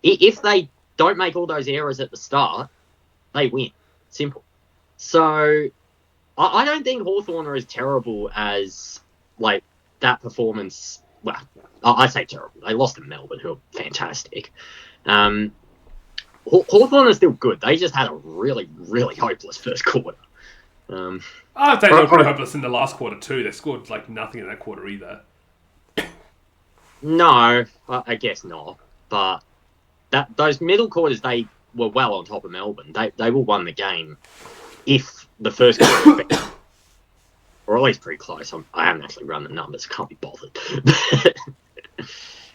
If they don't make all those errors at the start, they win. Simple. So, I don't think Hawthorn are as terrible as, like, that performance. Well, I say terrible. They lost to Melbourne, who are fantastic. Hawthorn are still good. They just had a really, really hopeless first quarter. I think they were pretty hopeless in the last quarter, too. They scored, like, nothing in that quarter either. No, I guess not. But those middle quarters, they were well on top of Melbourne. They will won the game. If the first quarter, or at least pretty close. I haven't actually run the numbers. Can't be bothered.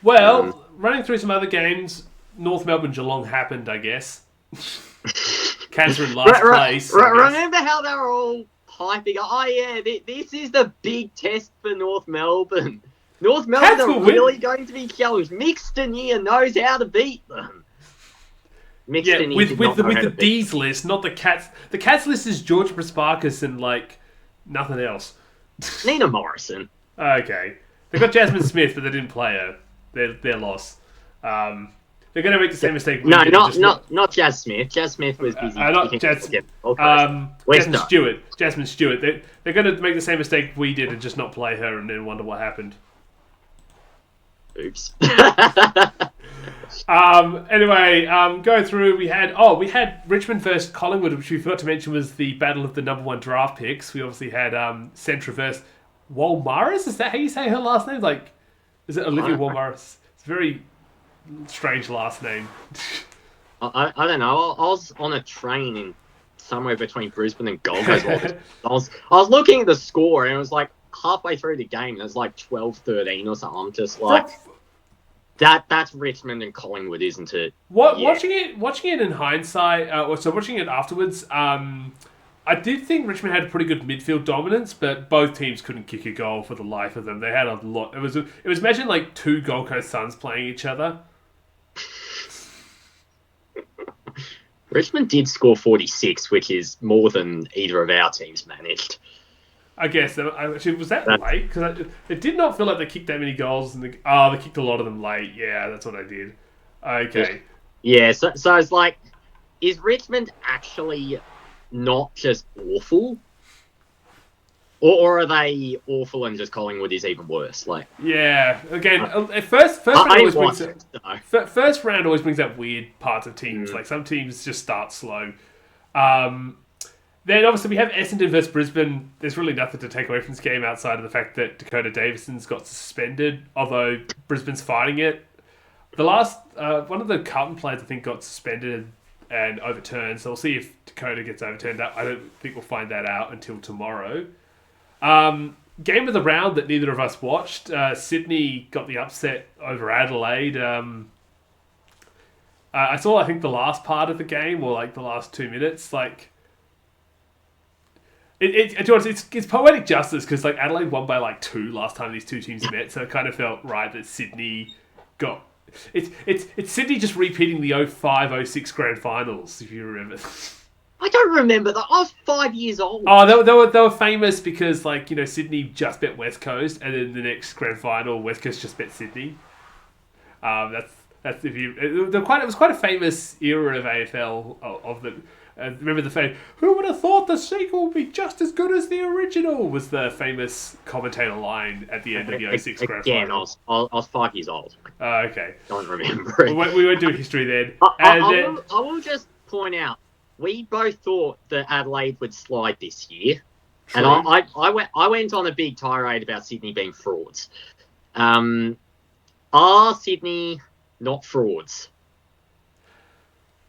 Well, running through some other games, North Melbourne Geelong happened, I guess. Cats were in last place. Remember how they were all hyping? Oh yeah, this is the big test for North Melbourne. North Melbourne are really going to be challenged. Mixton knows how to beat them. With the D's list, not the Cats. The Cats list is George Prasparkas and, like, nothing else. Nina Morrison. Okay. They got Jasmine Smith, but they didn't play her. Their loss. They're going to make the same mistake. Not Jazz Smith. Jazz Smith was busy. Jasmine Stewart. They're going to make the same mistake we did and just not play her and then wonder what happened. Oops. Anyway, going through, we had Richmond versus Collingwood, which we forgot to mention was the battle of the number 1 draft picks. We obviously had Centra versus Walmaris. Is that how you say her last name? Like, is it Olivia Walmaris? It's a very strange last name. I don't know. I was on a train in somewhere between Brisbane and Gold Coast. I was looking at the score and it was like halfway through the game. And it was like 12-13 or something. I'm just like. That's Richmond and Collingwood, isn't it? Watching it in hindsight, watching it afterwards, I did think Richmond had pretty good midfield dominance, but both teams couldn't kick a goal for the life of them. They had a lot. It was imagine like 2 Gold Coast Suns playing each other. Richmond did score 46, which is more than either of our teams managed. I guess. Actually, was that late? Because it did not feel like they kicked that many goals. They kicked a lot of them late. Yeah, that's what I did. Okay. Yeah, so it's like, is Richmond actually not just awful? Or are they awful and just Collingwood is even worse? Like, Yeah. Again, first round I always didn't brings watch up, it, so. first round always brings up weird parts of teams. Mm. Like some teams just start slow. Then obviously we have Essendon versus Brisbane. There's really nothing to take away from this game outside of the fact that Dakota Davison's got suspended, although Brisbane's fighting it. The last one of the Carlton players I think got suspended and overturned, so we'll see if Dakota gets overturned. I don't think we'll find that out until tomorrow. Game of the round that neither of us watched. Sydney got the upset over Adelaide. I saw, I think, the last part of the game, or like the last 2 minutes. Like, it's poetic justice because like Adelaide won by like 2 last time these two teams met, so it kind of felt right that Sydney got. It's Sydney just repeating the 05-06 grand finals, if you remember. I don't remember that. I was 5 years old. Oh, they were famous because like Sydney just bet West Coast, and then the next grand final West Coast just bet Sydney. That's if you it was quite a famous era of AFL of the. Remember the famous, who would have thought the sequel would be just as good as the original, was the famous commentator line at the end of the 06 grand final. I was 5 years old. Okay. Don't remember it. We went to history then. I will just point out, we both thought that Adelaide would slide this year. True. And I went on a big tirade about Sydney being frauds. Are Sydney not frauds?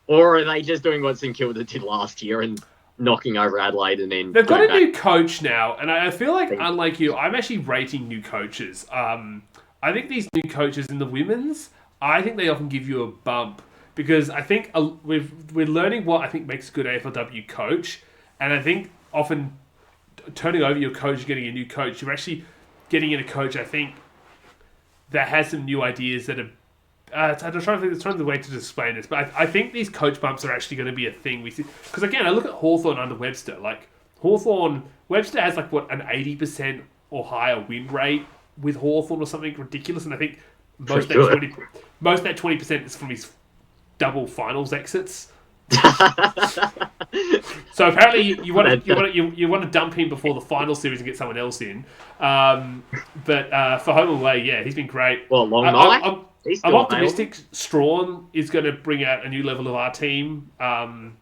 Or are they just doing what St Kilda did last year and knocking over Adelaide and then... They've got a new coach now, and I feel like, unlike you, I'm actually rating new coaches. I think these new coaches in the women's, I think they often give you a bump, because I think we're learning what I think makes a good AFLW coach, and I think often turning over your coach and getting a new coach, you're actually getting in a coach, I think, that has some new ideas that are... I'm trying to think of the way to explain this, but I think these coach bumps are actually going to be a thing we see. Because again, I look at Hawthorn under Webster. Like Webster has like what, an 80% or higher win rate with Hawthorn or something ridiculous, and I think most of that 20% is from his double finals exits. So apparently you want to dump him before the final series and get someone else in. But for home and away, yeah, he's been great. Well, long night. I'm optimistic Strawn is going to bring out a new level of our team that I'm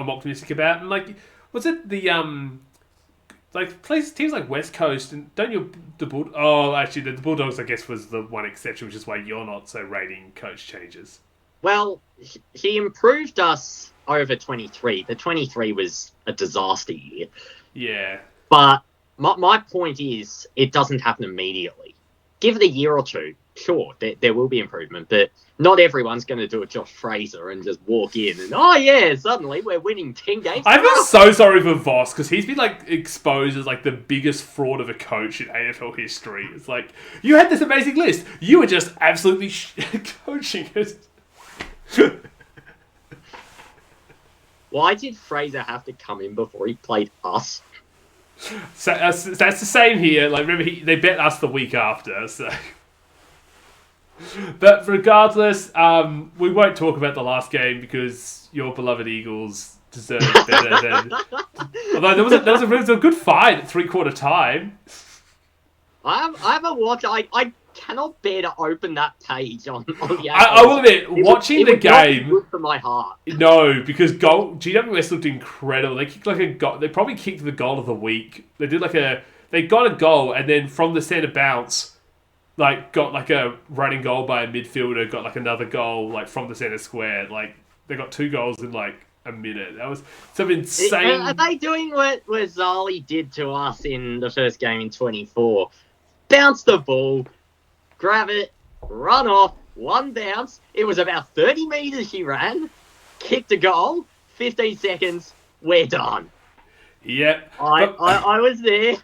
optimistic about. And like, was it the teams like West Coast and the Bulldogs I guess was the one exception, which is why you're not so rating coach changes. Well, he improved us over 23. The 23 was a disaster year. Yeah. But my point is, it doesn't happen immediately. Give it a year or two. Sure, there will be improvement, but not everyone's going to do a Josh Fraser and just walk in and, suddenly we're winning 10 games. I feel so sorry for Voss, because he's been like exposed as like the biggest fraud of a coach in AFL history. It's like, you had this amazing list. You were just absolutely coaching it. Why did Fraser have to come in before he played us? So that's the same here. Like, remember, they bet us the week after, so... But regardless, we won't talk about the last game because your beloved Eagles deserve better than... Although there was a good fight at three-quarter time. I haven't watched... I cannot bear to open that page on the... I will admit, watching the game... Not good for my heart. No, because GWS looked incredible. They kicked like a goal. They probably kicked the goal of the week. They got a goal, and then from the centre bounce... Like, got like a running goal by a midfielder, got like another goal like from the centre square. Like, they got 2 goals in like a minute. That was some insane... Are they doing what Zali did to us in the first game in 24? Bounce the ball, grab it, run off, one bounce. It was about 30 metres she ran, kicked a goal, 15 seconds, we're done. Yep. I was there.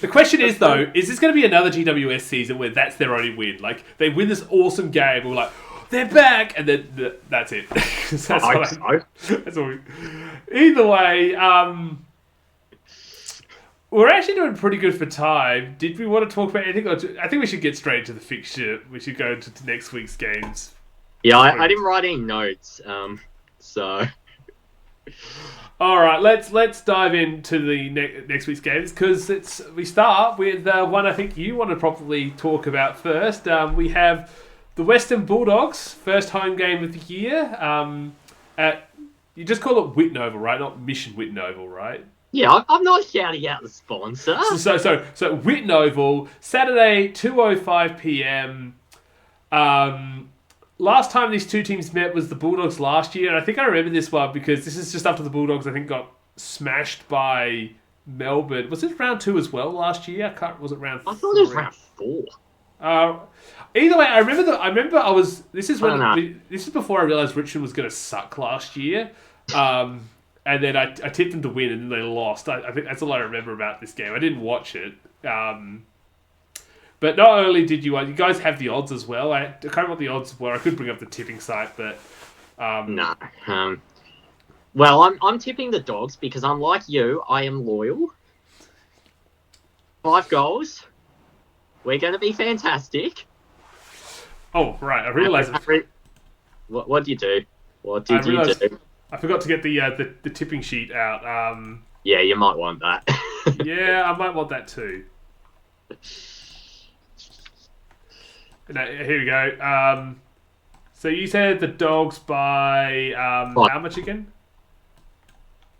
The question is, though, is this going to be another GWS season where that's their only win? Like, they win this awesome game, and we're like, they're back, and then that's it. That's what Either way, we're actually doing pretty good for time. Did we want to talk about anything? I think we should get straight to the fixture. We should go to next week's games Yeah, I didn't write any notes. So. All right, let's dive into the next week's games because we start with one I think you want to probably talk about first. We have the Western Bulldogs first home game of the year. At you just call it Whitnovel, right? Not Mission Whitnovel, right? Yeah, I'm not shouting out the sponsor. So Whitnovel, Saturday, 2:05 p.m. Last time these two teams met was the Bulldogs last year, and I think I remember this one because this is just after the Bulldogs, I think, got smashed by Melbourne. Was it round 2 as well last year? Was it round 3? I thought it was round 4. Either way, I remember I was. This is before I realised Richmond was going to suck last year. And then I tipped them to win, and then they lost. I think that's all I remember about this game. I didn't watch it. But not only did you guys have the odds as well. I can't remember what the odds were. I could bring up the tipping site, but no. Well, I'm tipping the Dogs because unlike you, I am loyal. 5 goals. We're going to be fantastic. Oh right, I realised. What did you do? What did you do? I forgot to get the tipping sheet out. Yeah, you might want that. Yeah, I might want that too. No, here we go. So you said the Dogs by how much again?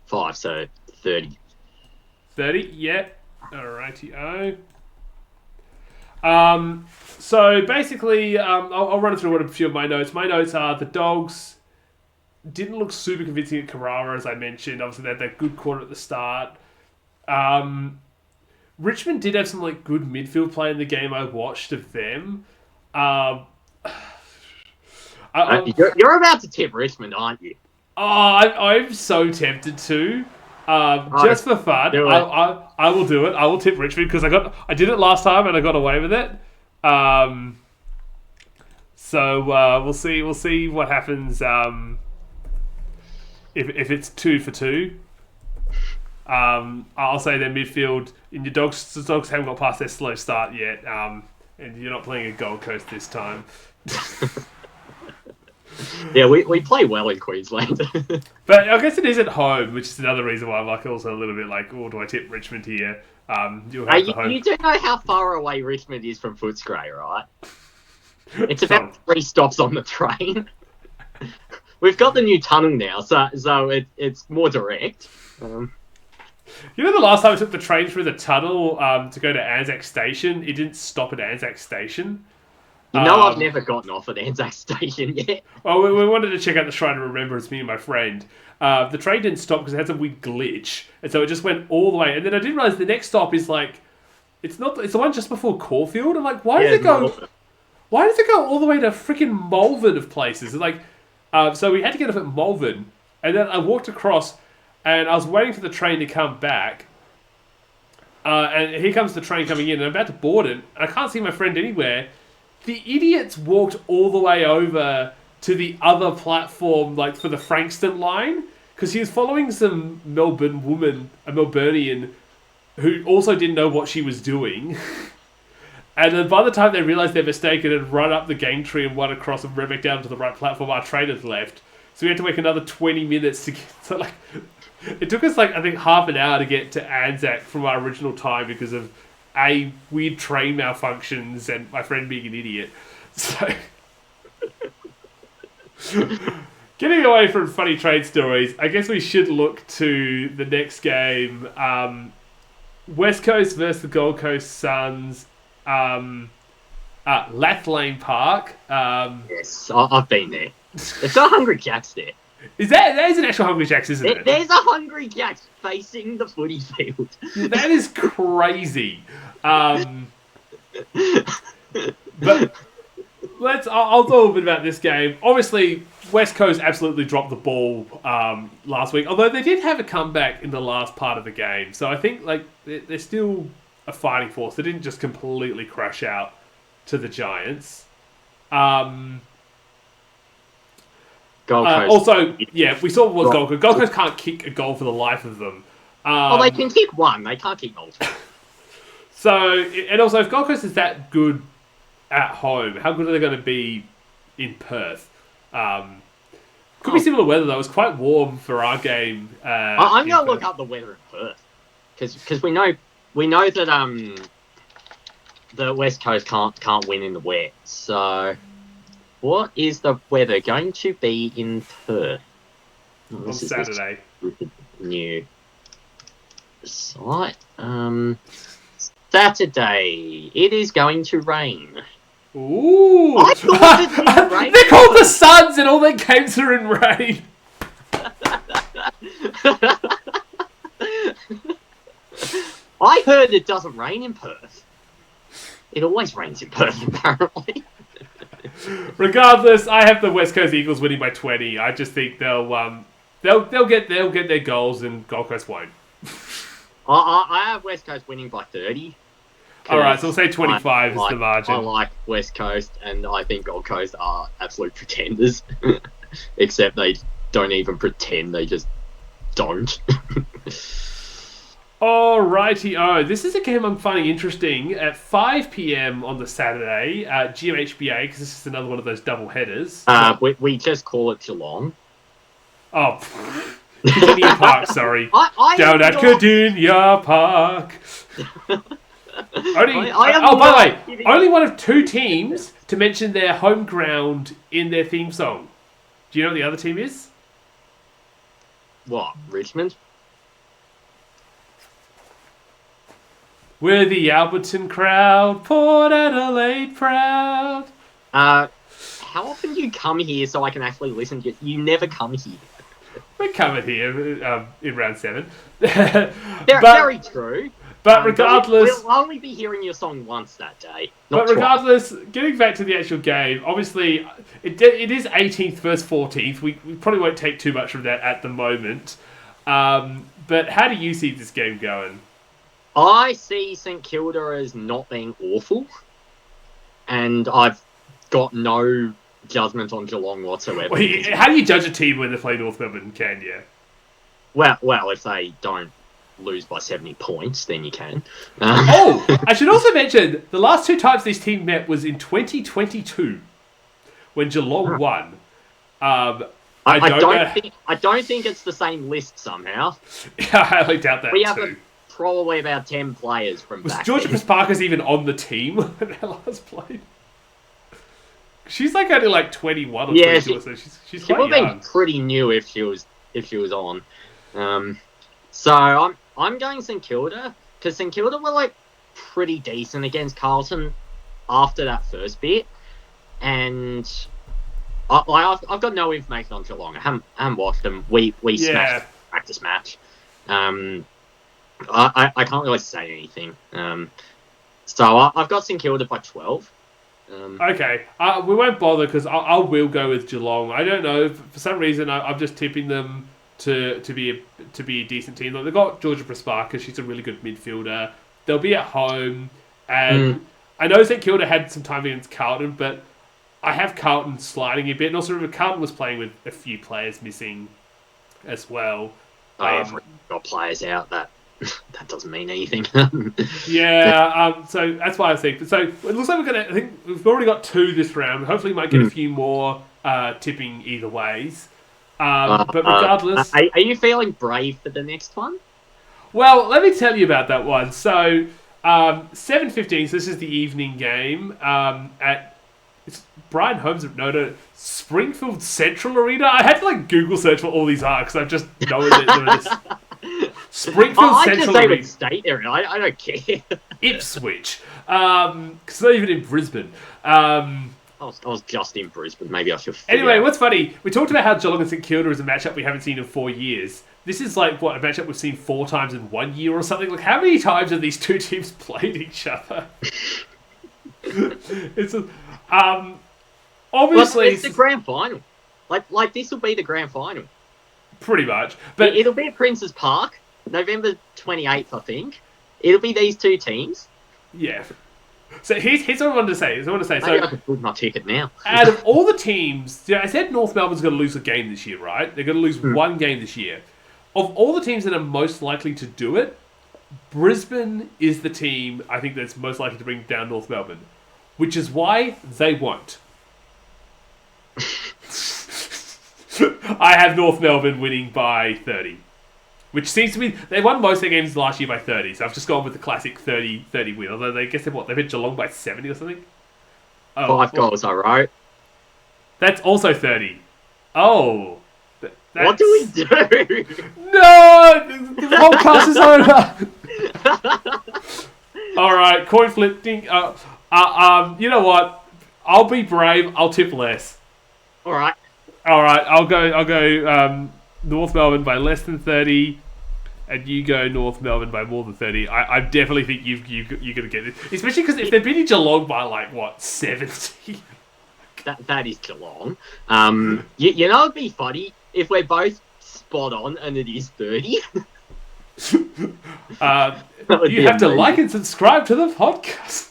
5, so 30. 30, yeah. Alrighty-o. So basically, I'll run through a few of my notes. My notes are the Dogs didn't look super convincing at Carrara, as I mentioned. Obviously, they had that good quarter at the start. Richmond did have some good midfield play in the game I watched of them. You're about to tip Richmond, aren't you? Oh, I'm so tempted to. Just for fun, I will do it. I will tip Richmond because I did it last time and I got away with it. So we'll see what happens if it's 2 for 2. I'll say their midfield in your Dogs. The Dogs haven't got past their slow start yet, and you're not playing a Gold Coast this time. Yeah, we play well in Queensland. But I guess it is at home, which is another reason why I'm also a little bit oh, do I tip Richmond here? You do know how far away Richmond is from Footscray, right? It's about 3 stops on the train. We've got the new tunnel now, so it's more direct. You know the last time I took the train through the tunnel to go to Anzac Station, it didn't stop at Anzac Station. I've never gotten off at Anzac Station yet. Well, we wanted to check out the Shrine of Remembrance, me and my friend. The train didn't stop because it had some weird glitch, and so it just went all the way. And then I didn't realise the next stop is it's the one just before Caulfield. I'm like, why does it go all the way to freaking Malvern of places? So we had to get off at Malvern, and then I walked across, and I was waiting for the train to come back. And here comes the train coming in, and I'm about to board it, and I can't see my friend anywhere. The idiots walked all the way over to the other platform, for the Frankston line, because he was following some Melbourne woman, a Melburnian, who also didn't know what she was doing. And then by the time they realised their mistake and had run up the gangtree and went across and ran back down to the right platform, our train had left. So we had to wait another 20 minutes to get... So, it took us, I think, half an hour to get to Anzac from our original time because of... weird train malfunctions and my friend being an idiot. So, getting away from funny train stories, I guess we should look to the next game. West Coast versus the Gold Coast Suns. Lathlane Park. Yes, I've been there. There's got Hungry Jacks there. That is an actual Hungry Jacks, isn't it? There's a Hungry Jacks facing the footy field. That is crazy. But I'll talk a little bit about this game. Obviously, West Coast absolutely dropped the ball last week, although they did have a comeback in the last part of the game. So I think they're still a fighting force. They didn't just completely crash out to the Giants. Gold Coast. Also, yeah, we saw what Gold Coast. Gold Coast can't kick a goal for the life of them. They can kick one. They can't kick multiple. So, and also, if Gold Coast is that good at home, how good are they going to be in Perth? Could be similar weather though. It was quite warm for our game. I'm going to look up the weather in Perth because we know that the West Coast can't win in the wet. So, what is the weather going to be in Perth on Saturday? New site. Saturday. It is going to rain. Ooh! I thought it didn't rain. They're called the Suns, and all their games are in rain. I heard it doesn't rain in Perth. It always rains in Perth, apparently. Regardless, I have the West Coast Eagles winning by 20. I just think they'll get their goals, and Gold Coast won't. I have West Coast winning by 30. All right, so we'll say 25 is the margin. I like West Coast, and I think Gold Coast are absolute pretenders. Except they don't even pretend; they just don't. Alrighty-o. This is a game I'm finding interesting. At 5 p.m. on the Saturday, GMHBA, because this is another one of those double headers. We just call it Geelong. Oh, Cardinia Park, sorry. Down at Cardinia Park. By the way, only one of two teams to mention their home ground in their theme song. Do you know what the other team is? What, Richmond? We're the Alberton crowd, Port Adelaide proud. How often do you come here so I can actually listen to you? You never come here. We're coming here in round 7. Very true. But regardless... We'll only be hearing your song once that day. But regardless, getting back to the actual game, obviously, it is 18th versus 14th. We probably won't take too much from that at the moment. But how do you see this game going? I see St Kilda as not being awful. And I've got no judgment on Geelong whatsoever. Well, how do you judge a team when they play North Melbourne, can you? Well, if they don't lose by 70 points, then you can. I should also mention, the last 2 times this team met was in 2022, when Geelong won. I don't think it's the same list somehow. Yeah, I highly doubt that we have probably about 10 players from was back Georgia Prasparkas even on the team when they last played? She's like only like 21 or 22, so she's quite young. She would have been pretty new if she was on. So I'm going St Kilda, because St Kilda were like pretty decent against Carlton after that first bit, and I've got no information on Geelong. I haven't watched them. We smashed the practice match. I can't really say anything. So I've got St Kilda by 12. Okay, we won't bother because I will go with Geelong. I don't know, for some reason I'm just tipping them to be a decent team. Like, they've got Georgia Prasparkas, she's a really good midfielder. They'll be at home, and I know St Kilda had some time against Carlton, but I have Carlton sliding a bit, and also remember Carlton was playing with a few players missing as well. If we've got players out, that doesn't mean anything. So that's why I think. So it looks like I think we've already got 2 this round. Hopefully, we might get a few more tipping either ways. But regardless, are you feeling brave for the next one? Well, let me tell you about that one. So 7:15. So this is the evening game at. It's Brian Holmes Springfield Central Arena. I had to Google search what all these are because I just know that Springfield Central Arena. State area. I don't care. Ipswich, because not even in Brisbane. I was just in Brisbane. Maybe I should. Anyway, what's funny? We talked about how Geelong and St Kilda is a matchup we haven't seen in 4 years. This is a matchup we've seen 4 times in 1 year or something. Like, how many times have these 2 teams played each other? Obviously, it's the grand final. Like this will be the grand final. Pretty much, but it'll be at Princes Park, November 28th, I think. It'll be these 2 teams. Yeah. So here's what I wanted to say. Maybe I could book my ticket now. Out of all the teams, I said North Melbourne's going to lose a game this year, right? They're going to lose 1 game this year. Of all the teams that are most likely to do it, Brisbane is the team I think that's most likely to bring down North Melbourne, which is why they won't. I have North Melbourne winning by 30. Which seems to be... They won most of their games last year by 30, so I've just gone with the classic 30 win. Although they guess they beat Geelong by 70 or something. Oh, 5 goals, I wrote. That's also 30. Oh. What do we do? No! The podcast is over. Alright, coin flipping. You know what? I'll be brave. I'll tip less. Alright, I'll go North Melbourne by less than 30. And you go North Melbourne by more than 30. I definitely think you're going to get this. Especially because if they're beating Geelong by, 70? that is Geelong. You know it'd be funny if we're both spot on and it is 30. You have to like and subscribe to the podcast.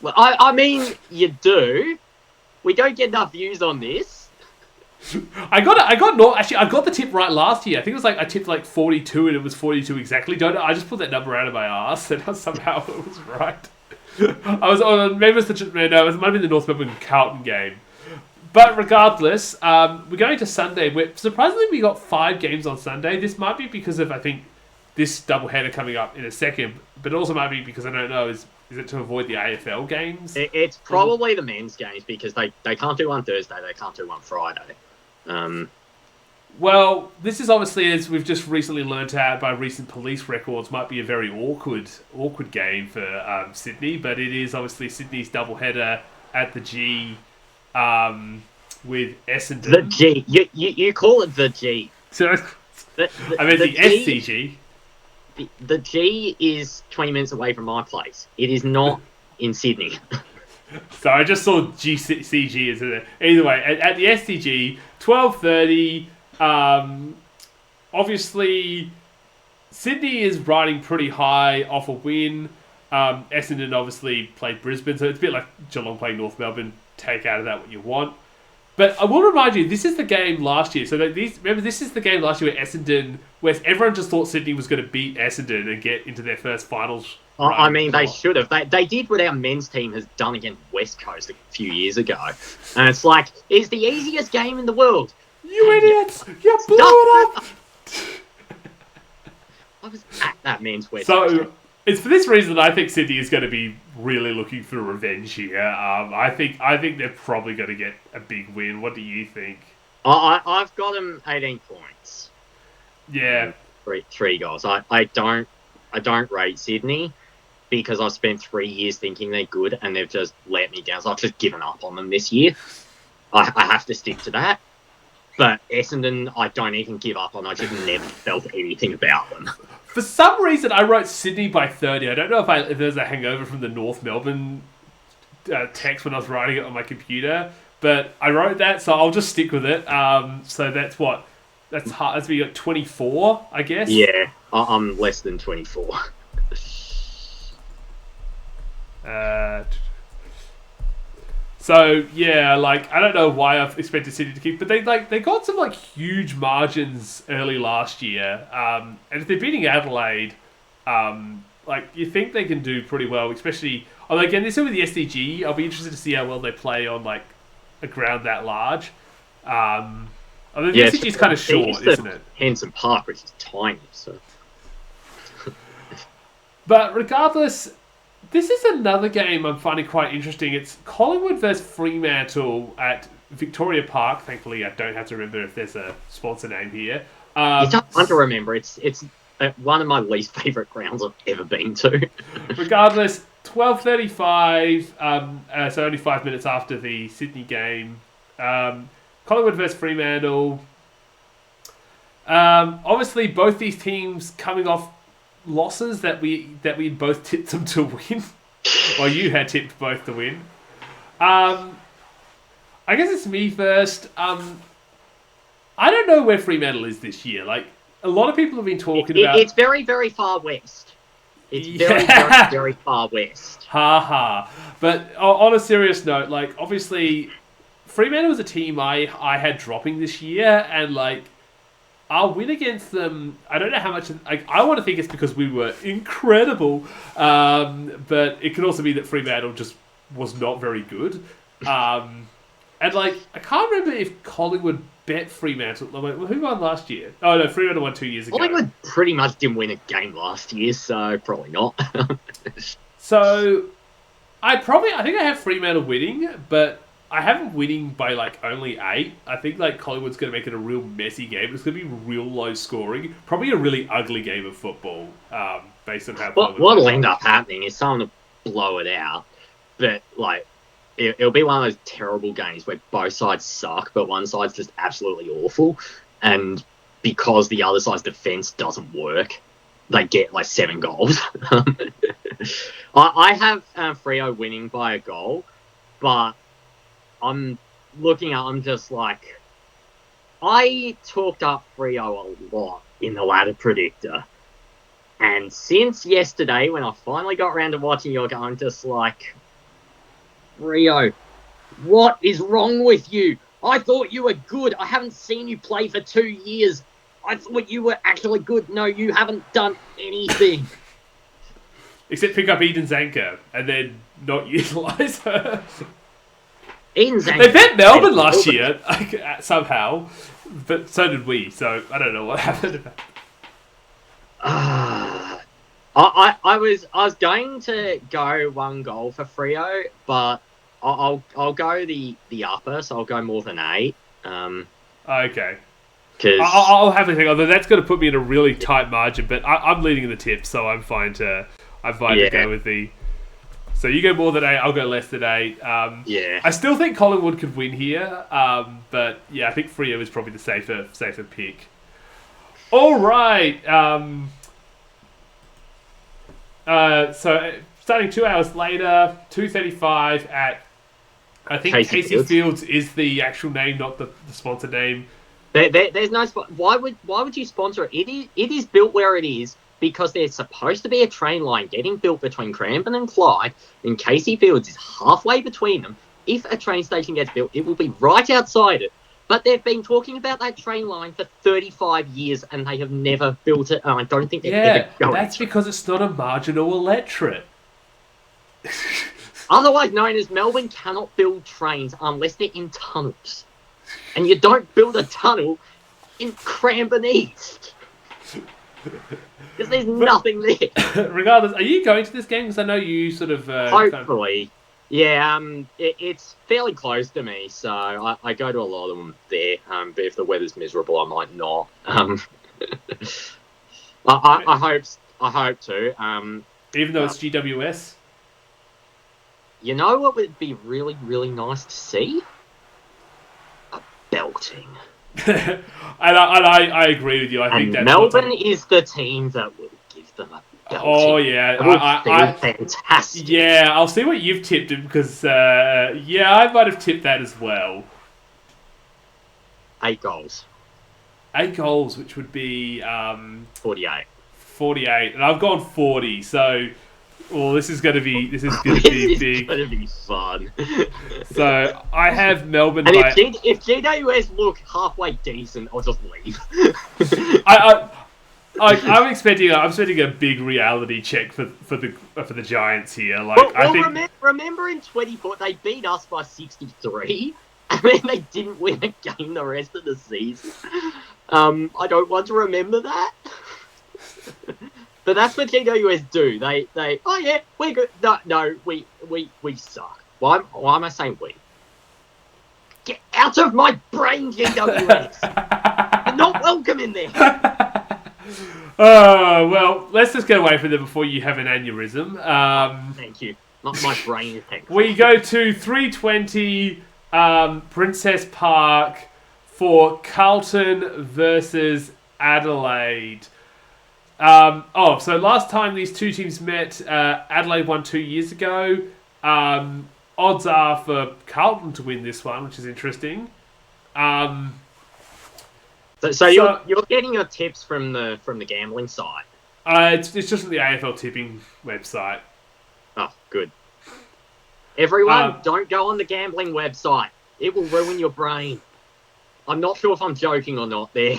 Well, I mean, you do. We don't get enough views on this. I got the tip right last year. I think it was I tipped 42 and it was 42 exactly. I just put that number out of my ass and somehow it was right. I was on, maybe it might have been the North Melbourne Carlton game. But regardless, we're going to Sunday. Surprisingly, we got 5 games on Sunday. This might be because of, I think, this doubleheader coming up in a second, but it also might be because I don't know, is it to avoid the AFL games? It's probably the men's games because they can't do one Thursday, they can't do one Friday. Well, this is obviously, as we've just recently learnt out by recent police records, might be a very awkward game for Sydney, but it is obviously Sydney's doubleheader at the G with Essendon. The G. You call it the G. So, I mean the SCG. The G is 20 minutes away from my place. It is not in Sydney. So I just saw GCG as it. Either way, at the SCG, 12:30. Obviously, Sydney is riding pretty high off a win. Essendon obviously played Brisbane, so it's a bit like Geelong playing North Melbourne. Take out of that what you want. But I will remind you, this is the game last year. So remember, this is the game last year where everyone just thought Sydney was going to beat Essendon and get into their first finals. I mean, they should have. They did what our men's team has done against West Coast a few years ago. And it's it's the easiest game in the world. You idiots! You blew it up! I was at that men's West Coast game. It's for this reason that I think Sydney is going to be really looking for revenge here. I think they're probably going to get a big win. What do you think? I've got them 18 points. Yeah. 3 goals. I don't rate Sydney because I've spent 3 years thinking they're good and they've just let me down. So I've just given up on them this year. I have to stick to that. But Essendon, I don't even give up on. I just never felt anything about them. For some reason, I wrote Sydney by 30. I don't know if there's a hangover from the North Melbourne text when I was writing it on my computer, but I wrote that, so I'll just stick with it. So that's what? That's hard. As we got 24, I guess? Yeah, I'm less than 24. So yeah, I don't know why I've expected City to keep, but they got some huge margins early last year, and if they're beating Adelaide, you think they can do pretty well, especially. Although again, this year with the SDG, I'll be interested to see how well they play on a ground that large. Although the SDG is kind of short, isn't it? Henson Park, which is tiny, so. But regardless. This is another game I'm finding quite interesting. It's Collingwood versus Fremantle at Victoria Park. Thankfully, I don't have to remember if there's a sponsor name here. You don't want to remember. It's one of my least favourite grounds I've ever been to. Regardless, 12:35. So only 5 minutes after the Sydney game. Collingwood versus Fremantle. Obviously, both these teams coming off losses that we both tipped them to win. Well, you had tipped both to win. I guess it's me first. I don't know where Fremantle is this year. A lot of people have been talking about. It's very, very far west. It's very, very, very far west. Ha ha. But on a serious note, obviously, Fremantle was a team I had dropping this year, and our win against them, I don't know how much. I want to think it's because we were incredible, but it could also be that Fremantle just was not very good. And I can't remember if Collingwood bet Fremantle. Who won last year? Oh no, Fremantle won 2 years ago. Collingwood pretty much didn't win a game last year, so probably not. So I think I have Fremantle winning, but I have them winning by like only 8. I think like Collingwood's going to make it a real messy game. It's going to be real low scoring. Probably a really ugly game of football, based on how. What'll end up happening is someone will blow it out, but like it'll be one of those terrible games where both sides suck, but one side's just absolutely awful, and because the other side's defense doesn't work, they get like 7 goals. I have Freo winning by a goal, but I'm just like, I talked up Freo a lot in the ladder predictor. And since yesterday, when I finally got around to watching your game, I'm just like, Freo, what is wrong with you? I thought you were good. I haven't seen you play for 2 years. I thought you were actually good. No, you haven't done anything. Except pick up Eden Zanker and then not utilise her. Eden Zanker. They bet Melbourne last year, somehow. But so did we, so I don't know what happened. I was going to go 1 goal for Freo, but I'll go the upper, so I'll go more than 8. Okay. I'll have a think. Although that's going to put me in a really tight margin, but I'm leading the tips, so I'm fine to go with the. So you go more than 8, I'll go less than 8. I still think Collingwood could win here, but yeah, I think Freo is probably the safer pick. All right. So starting 2 hours later, 2:35 at. I think Casey Fields is the actual name, not the sponsor name. There's no spot. Why would you sponsor it? It is built where it is because there's supposed to be a train line getting built between Cranbourne and Clyde, and Casey Fields is halfway between them. If a train station gets built, it will be right outside it. But they've been talking about that train line for 35 years, and they have never built it. And I don't think they're ever going. That's because it's not a marginal electorate. Otherwise known as Melbourne cannot build trains unless they're in tunnels. And you don't build a tunnel in Cranbourne East. Because there's nothing there. Regardless, are you going to this game? Because I know you sort of... Hopefully. Yeah, it's fairly close to me, so I go to a lot of them there. But if the weather's miserable, I might not. I hope to. Even though it's GWS? You know what would be really, really nice to see? A belting. and I agree with you. I think that's Melbourne is the team that will give them a belting. Oh yeah, fantastic. Yeah, I'll see what you've tipped him because I might have tipped that as well. 8 goals. 8 goals, which would be 48. 48, and I've gone 40. So, well, this is going to be big. This is going to be fun. So I have Melbourne. And if GWS look halfway decent, I'll just leave. I'm expecting a big reality check for the Giants here. I think. Remember in 24 they beat us by 63, and then they didn't win a game the rest of the season. I don't want to remember that. But that's what GWS do. They oh yeah, we're good. No, we suck. Why am I saying we? Get out of my brain, GWS. You're not welcome in there. Oh, well, let's just get away from them before you have an aneurysm. Thank you. My brain is thankful. We go to 3:20 Princess Park for Carlton versus Adelaide. So last time these two teams met, Adelaide won 2 years ago. Odds are for Carlton to win this one, which is interesting. So you're getting your tips from the gambling site? It's just from the AFL tipping website. Oh, good. Everyone, don't go on the gambling website. It will ruin your brain. I'm not sure if I'm joking or not there.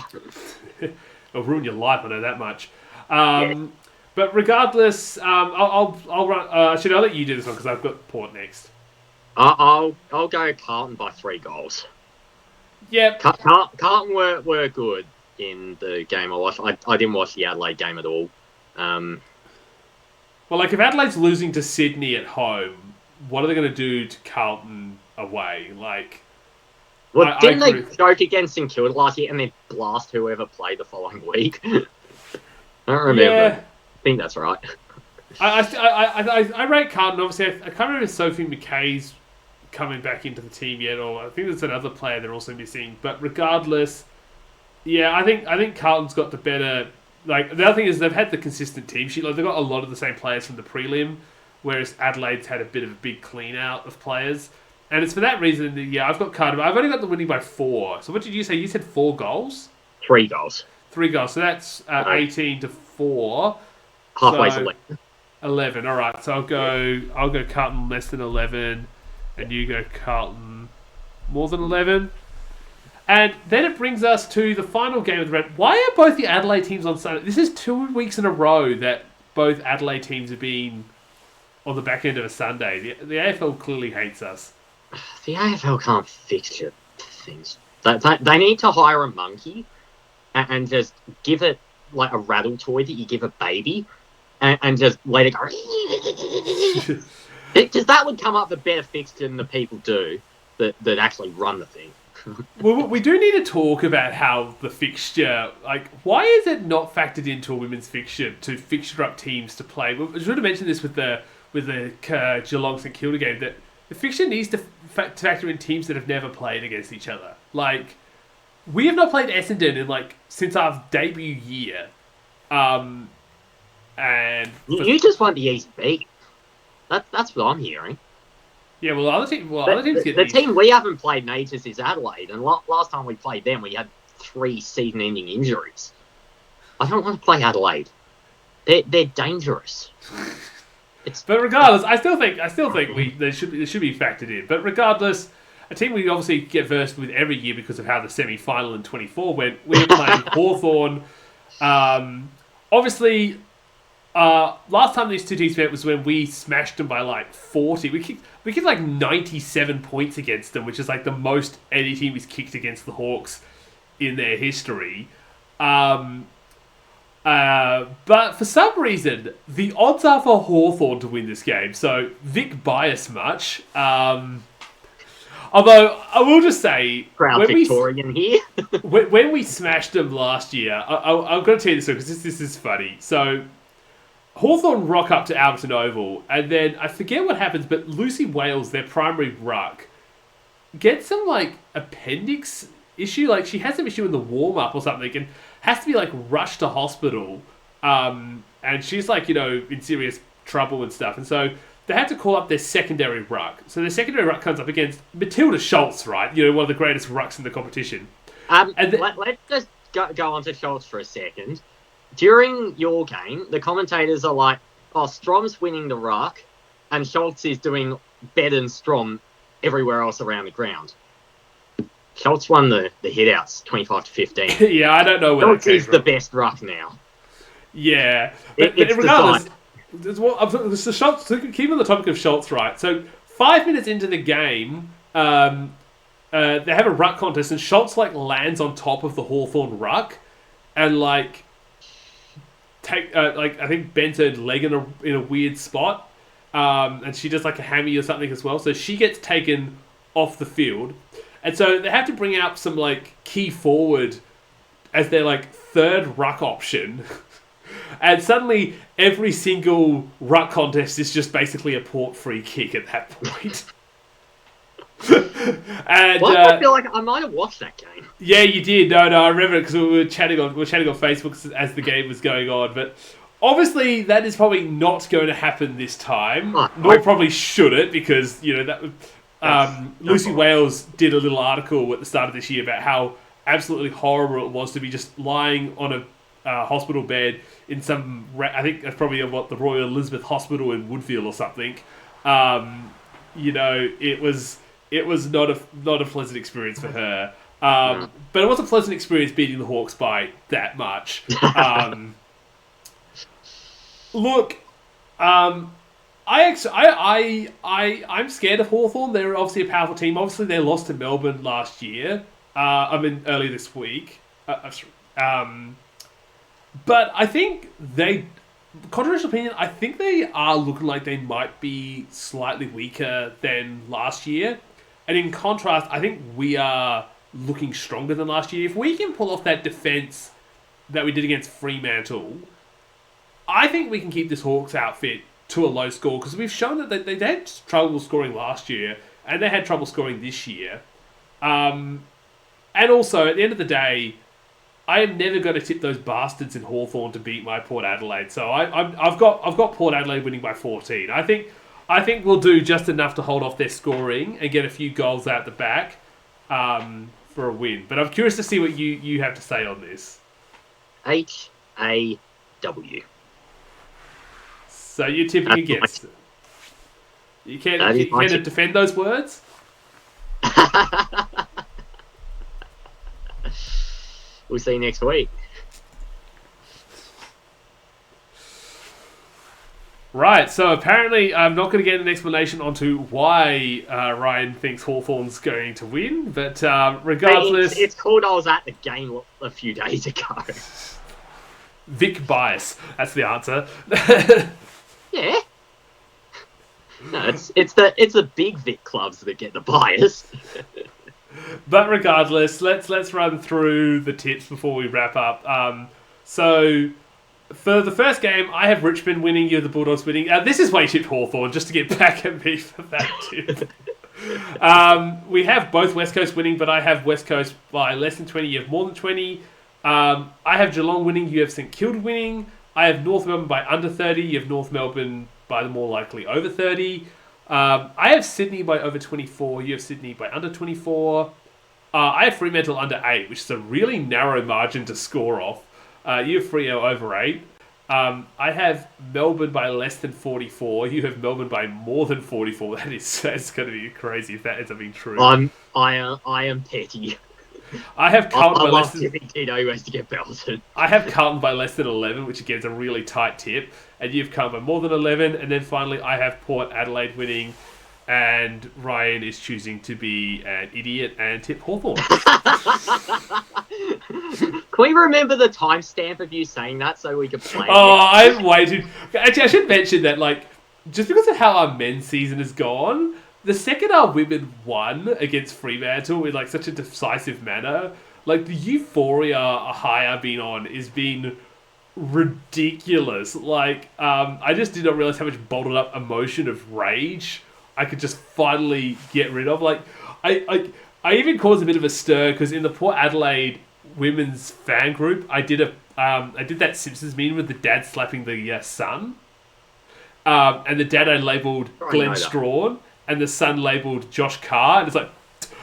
It'll ruin your life, I know that much. But regardless, I'll run. Actually, I'll let you do this one because I've got Port next. I'll go Carlton by 3 goals. Yep. Carlton were good in the game I watched. I didn't watch the Adelaide game at all. Um, Well, like if Adelaide's losing to Sydney at home, what are they going to do to Carlton away? Like, well, I didn't they agree. choke against St Kilda last year and then blast whoever played the following week? I don't remember. Yeah. I think that's right. I rate Carlton. Obviously, I can't remember if Sophie McKay's coming back into the team yet, or I think there's another player they're also missing. But regardless, yeah, I think Carlton's got the better. Like the other thing is they've had the consistent team sheet. Like they've got a lot of the same players from the prelim, whereas Adelaide's had a bit of a big clean out of players. And it's for that reason that, yeah, I've got Cardiff. I've only got them winning by 4. So what did you say? You said 4 goals? 3 goals. 3 goals. So that's 18 to 4. Halfway So to 11. All right. So I'll go Carlton less than 11, and you go Carlton more than 11. And then it brings us to the final game of the round. Why are both the Adelaide teams on Sunday? This is 2 weeks in a row that both Adelaide teams have been on the back end of a Sunday. The AFL clearly hates us. The AFL can't fix it. Things. They need to hire a monkey and just give it like a rattle toy that you give a baby and just let it go. Because that would come up with a better fixture than the people do that actually run the thing. Well, we do need to talk about how the fixture, like, why is it not factored into a women's fixture to fixture up teams to play? We should have mentioned this with the Geelong St Kilda game, that the fixture needs to factor in teams that have never played against each other. Like, we have not played Essendon in since our debut year, and you just want the East beat. That's what I'm hearing. Yeah, well, other teams get the team we haven't played in ages is Adelaide, and last time we played them, we had 3 season-ending injuries. I don't want to play Adelaide. They're dangerous. But regardless, I still think they should be factored in. But regardless, a team we obviously get versed with every year because of how the semi-final in 24 went. We're playing Hawthorn. Obviously, last time these two teams met was when we smashed them by 40. We kicked 97 points against them, which is the most any team has kicked against the Hawks in their history. But for some reason, the odds are for Hawthorn to win this game. So Vic bias much. Although I will just say, proud Victorian here. when we smashed them last year, I'm going to tell you this because this is funny. So Hawthorn rock up to Alberton Oval, and then I forget what happens, but Lucy Wales, their primary ruck, gets some appendix issue. She has some issue in the warm up or something, and has to be rushed to hospital. And she's in serious trouble and stuff. And so they had to call up their secondary ruck. So their secondary ruck comes up against Matilda Schultz, right? one of the greatest rucks in the competition. Let's just go on to Schultz for a second. During your game, the commentators are like, "Oh, Strom's winning the ruck, and Schultz is doing better than Strom everywhere else around the ground." Schultz won the hitouts 25-15. Yeah, I don't know where Schultz is the best ruck now. Yeah, but regardless, so Schultz, keep on the topic of Schultz, right? So 5 minutes into the game, they have a ruck contest, and Schultz lands on top of the Hawthorn ruck, and I think bent her leg in a weird spot, and she does a hammy or something as well. So she gets taken off the field, and so they have to bring out some key forward as their third ruck option. And suddenly, every single ruck contest is just basically a Port free kick at that point. And I feel like I might have watched that game. Yeah, you did. No, I remember it because we were chatting on Facebook as the game was going on. But obviously, that is probably not going to happen this time. Nor probably should it, because that Lucy Wales did a little article at the start of this year about how absolutely horrible it was to be just lying on a hospital bed in some, I think that's probably the Royal Elizabeth Hospital in Woodville or something. It was not a pleasant experience for her. But it was a pleasant experience beating the Hawks by that much. Look, I'm scared of Hawthorn. They're obviously a powerful team. Obviously, they lost to Melbourne last year. Early this week. But I think controversial opinion, I think they are looking like they might be slightly weaker than last year. And in contrast, I think we are looking stronger than last year. If we can pull off that defence that we did against Fremantle, I think we can keep this Hawks outfit to a low score, because we've shown that they had trouble scoring last year and they had trouble scoring this year. And also, at the end of the day, I am never going to tip those bastards in Hawthorn to beat my Port Adelaide. So I've got Port Adelaide winning by 14. I think we'll do just enough to hold off their scoring and get a few goals out the back for a win. But I'm curious to see what you have to say on this. HAW. So you're tipping against it. You can't defend those words? We'll see you next week. Right, so apparently I'm not going to get an explanation onto why Ryan thinks Hawthorn's going to win, but regardless... It's called I was at the game a few days ago. Vic bias, that's the answer. Yeah. No, it's the big Vic clubs that get the bias. But regardless, let's run through the tips before we wrap up. So for the first game, I have Richmond winning, you have the Bulldogs winning. This is why you tipped Hawthorn, just to get back at me for that tip. We have both West Coast winning, but I have West Coast by less than 20, you have more than 20. I have Geelong winning, you have St Kilda winning. I have North Melbourne by under 30, you have North Melbourne by the more likely over 30. I have Sydney by over 24, you have Sydney by under 24. I have Fremantle under 8, which is a really narrow margin to score off. You have Freo over 8. I have Melbourne by less than 44. You have Melbourne by more than 44. That's going to be crazy if that ends up being true. I am petty. I have Carlton by less than... to get belted. I have Carlton by less than 11, which again is a really tight tip. And you've Carlton by more than 11. And then finally, I have Port Adelaide winning. And Ryan is choosing to be an idiot and tip Hawthorn. Can we remember the timestamp of you saying that so we could play? I'm waiting. Actually, I should mention that, just because of how our men's season has gone, the second our women won against Fremantle in such a decisive manner, the euphoria high I've been on has been ridiculous. I just did not realize how much bottled up emotion of rage I could just finally get rid of. I even caused a bit of a stir because in the Port Adelaide women's fan group, I did that Simpsons meme with the dad slapping the son, and the dad I labelled Glenn Strawn, and the son labelled Josh Carr, and it's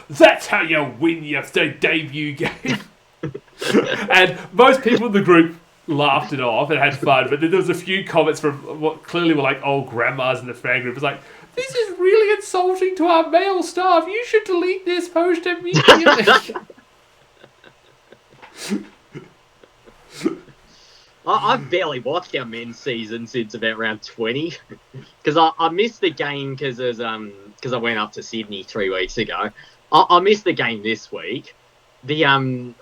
that's how you win your debut game. And most people in the group laughed it off and had fun, but then there was a few comments from what clearly were old grandmas in the fan group. It was this is really insulting to our male staff. You should delete this post immediately. I've barely watched our men's season since about round 20 because I missed the game because I went up to Sydney 3 weeks ago. I missed the game this week. The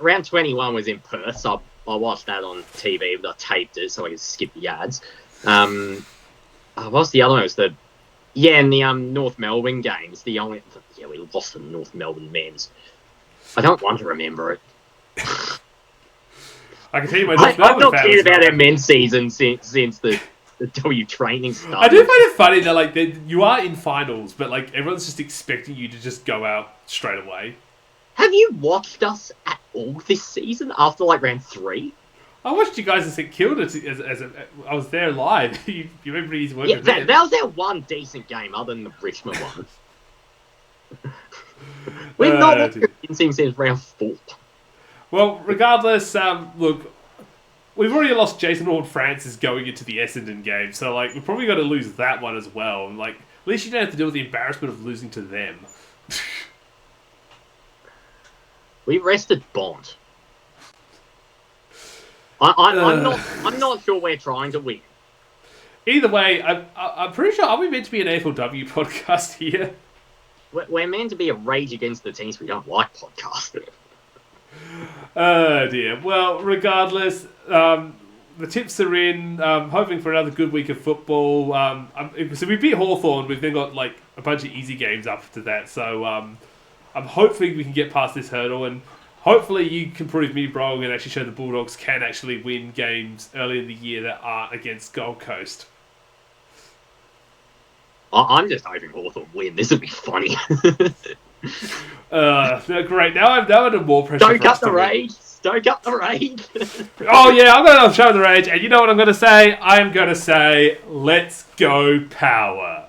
round 21 was in Perth, so I watched that on TV, but I taped it so I could skip the ads. What's the other one? It was and the North Melbourne games. We lost the North Melbourne men's. I don't want to remember it. I can tell you my North Melbourne I've not cared about our men's season since the W training started. I do find it funny that you are in finals, but everyone's just expecting you to just go out straight away. Have you watched us at all this season after round 3? I watched you guys at St Kilda I was there live. you remember he's working that was our one decent game other than the Richmond one. We've not watched since round 4. Well, regardless, look, we've already lost Jason Horne-Francis going into the Essendon game, so we've probably got to lose that one as well. And at least you don't have to deal with the embarrassment of losing to them. We rested Bond. I'm not sure we're trying to win. Either way, I'm pretty sure, are we meant to be an AFLW podcast here? We're meant to be a rage against the teams we don't like podcast. Oh dear. Well, regardless, the tips are in. Hoping for another good week of football. So we beat Hawthorn. We've then got like a bunch of easy games after that. So I'm hoping we can get past this hurdle, and hopefully you can prove me wrong and actually show the Bulldogs can actually win games early in the year that aren't against Gold Coast. I'm just hoping Hawthorn win. This would be funny. No, great. Now I'm under more pressure. Don't cut the rage. Don't cut the rage. Oh yeah, I'm going to show the rage. And you know what I'm going to say? I'm going to say, let's go power.